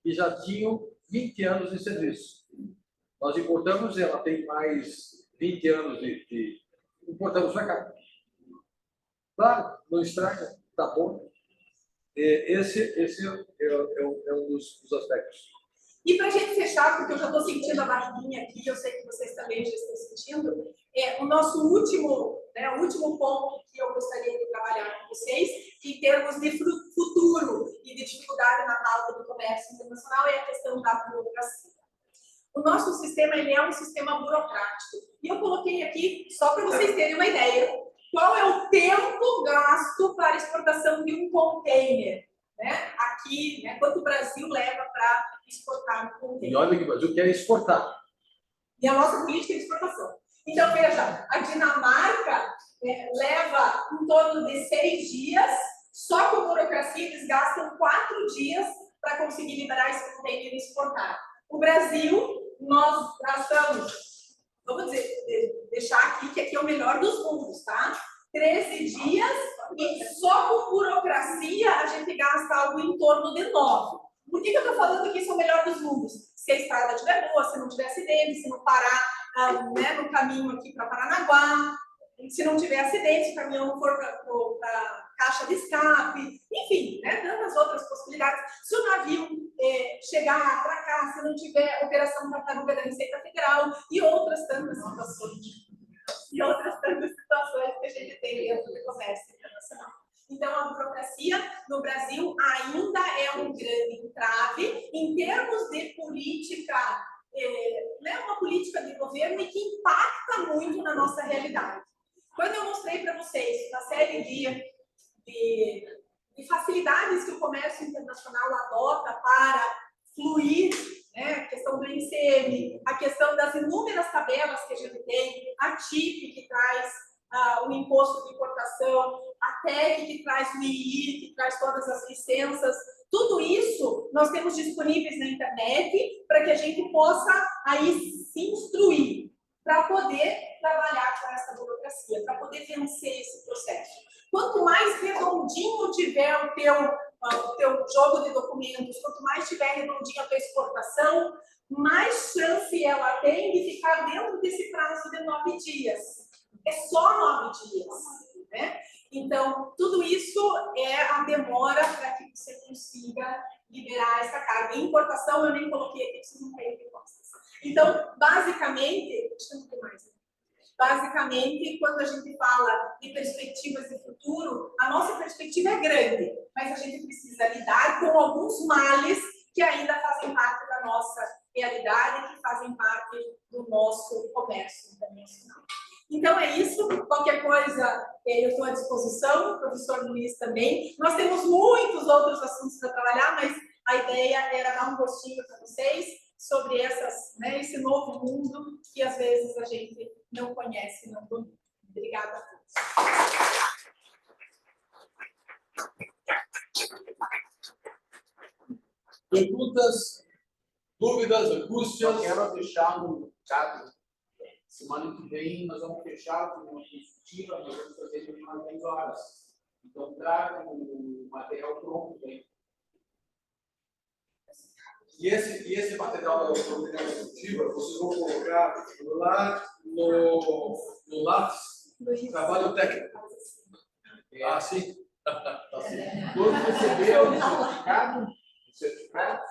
que já tinham 20 anos de serviço. Nós importamos, ela tem mais 20 anos de importamos para cá. Claro, não estraga, tá bom. Esse é um dos aspectos. E para a gente fechar, porque eu já estou sentindo a barriguinha aqui, eu sei que vocês também já estão sentindo, o nosso último ponto que eu gostaria de trabalhar com vocês, em termos de futuro e de dificuldade na pauta do comércio internacional, é a questão da burocracia. O nosso sistema ele é um sistema burocrático. E eu coloquei aqui, só para vocês terem uma ideia, qual é o tempo gasto para a exportação de um container. Né? Aqui, né, quanto o Brasil leva para exportar no container. E olha que o Brasil quer exportar. E a nossa política é de exportação. Então, veja, a Dinamarca leva em torno de 6 dias, só com burocracia eles gastam 4 dias para conseguir liberar esse container e exportar. O Brasil, nós gastamos, vamos dizer, deixar aqui que aqui é o melhor dos mundos, tá? 13 dias e só com burocracia a gente gasta algo em torno de 9. Por que eu estou falando que isso é o melhor dos mundos? Se a estrada estiver boa, se não tiver acidente, se não parar no caminho aqui para Paranaguá, se não tiver acidente, se o caminhão não for para caixa de escape, enfim, né, tantas outras possibilidades. Se o navio chegar a atracar, se não tiver operação tartaruga da Receita Federal e outras tantas situações. E outras tantas situações que a gente tem dentro do comércio internacional. Então, a burocracia no Brasil ainda é um grande entrave em termos de política, uma política de governo e que impacta muito na nossa realidade. Quando eu mostrei para vocês uma série de facilidades que o comércio internacional adota para fluir, né, a questão do MCM, a questão das inúmeras tabelas que a gente tem, a TIP que traz o imposto de importação, a TEG que traz o II, que traz todas as licenças, tudo isso nós temos disponíveis na internet para que a gente possa aí se instruir para poder trabalhar com essa burocracia, para poder vencer esse processo. Quanto mais redondinho tiver o teu jogo de documentos, quanto mais tiver redondinho a tua exportação, mais chance ela tem de ficar dentro desse prazo de 9 dias. É só 9 dias, né? Então, tudo isso é a demora para que você consiga liberar essa carga. Importação, eu nem coloquei aqui, vocês não têm propostas. Então, basicamente, deixa eu ver mais. Basicamente, quando a gente fala de perspectivas de futuro, a nossa perspectiva é grande, mas a gente precisa lidar com alguns males que ainda fazem parte da nossa realidade, que fazem parte do nosso comércio internacional. Então é isso, qualquer coisa eu estou à disposição, o professor Luiz também. Nós temos muitos outros assuntos para trabalhar, mas a ideia era dar um gostinho para vocês sobre esse novo mundo que às vezes a gente não conhece, não domina. Obrigada a todos. Perguntas, dúvidas, angústias? Eu quero deixar um recado. Semana que vem nós vamos fechar com uma consultiva, nós vamos fazer de umas 10 horas. Então, traga o material pronto. Hein? E esse material da consultiva, vocês vão colocar lá no Lattes, trabalho técnico. Ah, sim. Todos receberam o certificado,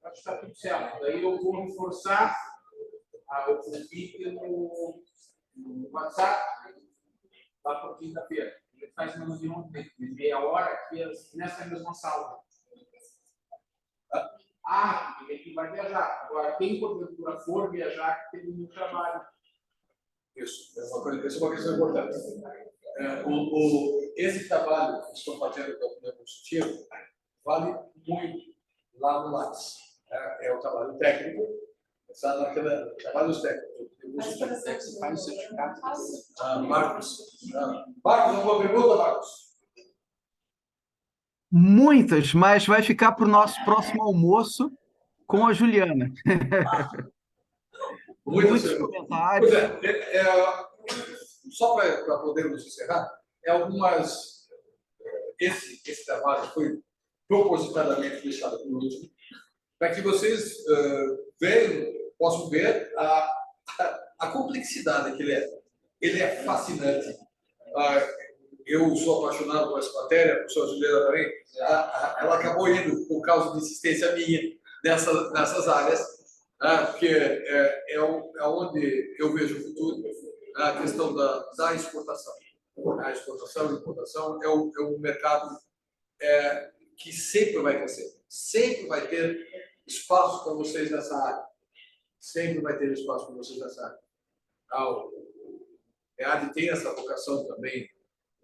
acho que está tudo certo. Daí eu vou reforçar o convite no WhatsApp lá para quinta-feira. Ele faz uma reunião de meia hora aqui nessa mesma sala. Ele vai viajar. Agora, quem porventura for viajar, tem muito trabalho. Isso é uma questão importante. Esse trabalho que estão fazendo da consultiva vale muito lá no Lattes. É o trabalho técnico, trabalhos técnicos. Você faz o certificado. Marcos, alguma pergunta, Marcos? Muitas, mas vai ficar para o nosso próximo almoço com a Juliana. Muitos comentários. Só para podermos encerrar, esse trabalho foi propositadamente deixado por último, para que vocês possam ver a complexidade que ele é. Ele é fascinante. Eu sou apaixonado por essa matéria, a professora Juliana também. Ela acabou indo por causa de insistência minha nessas áreas, porque é onde eu vejo o futuro, a questão da exportação. A exportação e importação é um mercado que sempre vai crescer, sempre vai ter espaço para vocês nessa área, sempre vai ter espaço para vocês nessa área. O EAD tem essa vocação também,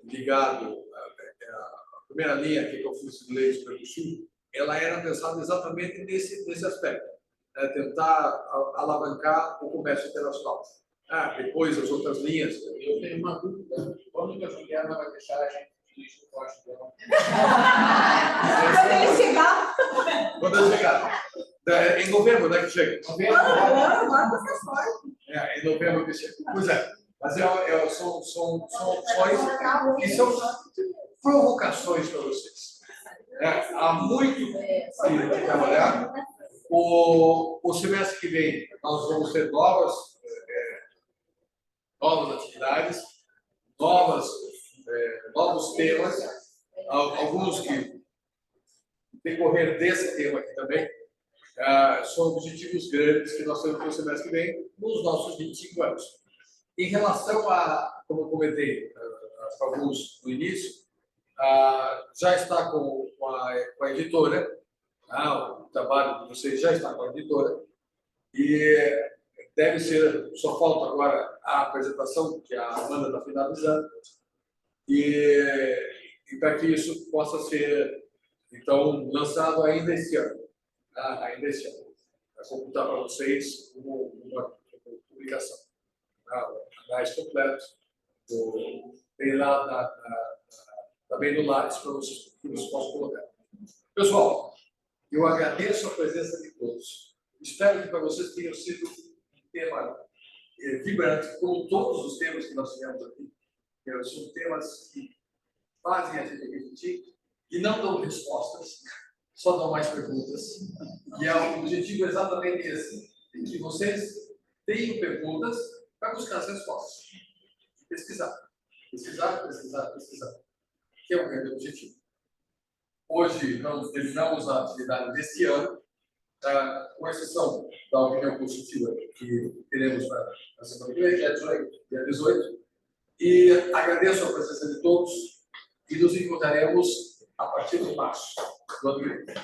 ligado à primeira linha, que é o fluxo de leite para o sul, ela era pensada exatamente nesse aspecto, tentar alavancar o comércio internacional. Depois as outras linhas. Eu tenho uma dúvida: quando que a Juliana vai deixar a gente dirigir o corte dela? Quando ele chegar. Quando ele chegar. Em novembro, né, que chega? Agora você pode. Em novembro que chega. Pois é. Mas são opções que são provocações para vocês. Há muito que trabalhar. O semestre que vem nós vamos ter novas atividades, novos temas, alguns que decorrer desse tema aqui também, são objetivos grandes que nós temos para o semestre que vem nos nossos 25 anos. Em relação como eu comentei para alguns no início, já está com a editora, o trabalho de vocês já está com a editora, e deve ser, só falta agora a apresentação, que a Amanda está finalizando, e para que isso possa ser, então, lançado ainda esse ano. Vai computar para vocês uma publicação. Mais completo. Tem lá também no Lattes para vocês possam colocar. Pessoal, eu agradeço a presença de todos. Espero que para vocês tenha sido um tema vibrante, como todos os temas que nós tivemos aqui. São temas que fazem a gente refletir e não dão respostas, só dão mais perguntas. E o objetivo é exatamente esse, de que vocês tenham perguntas para buscar as respostas. Pesquisar, que é o grande objetivo. Hoje, nós terminamos a atividade deste ano, com exceção da opinião consultiva que teremos para a semana que vem, dia 18, e agradeço a presença de todos e nos encontraremos a partir de março do ano que vem.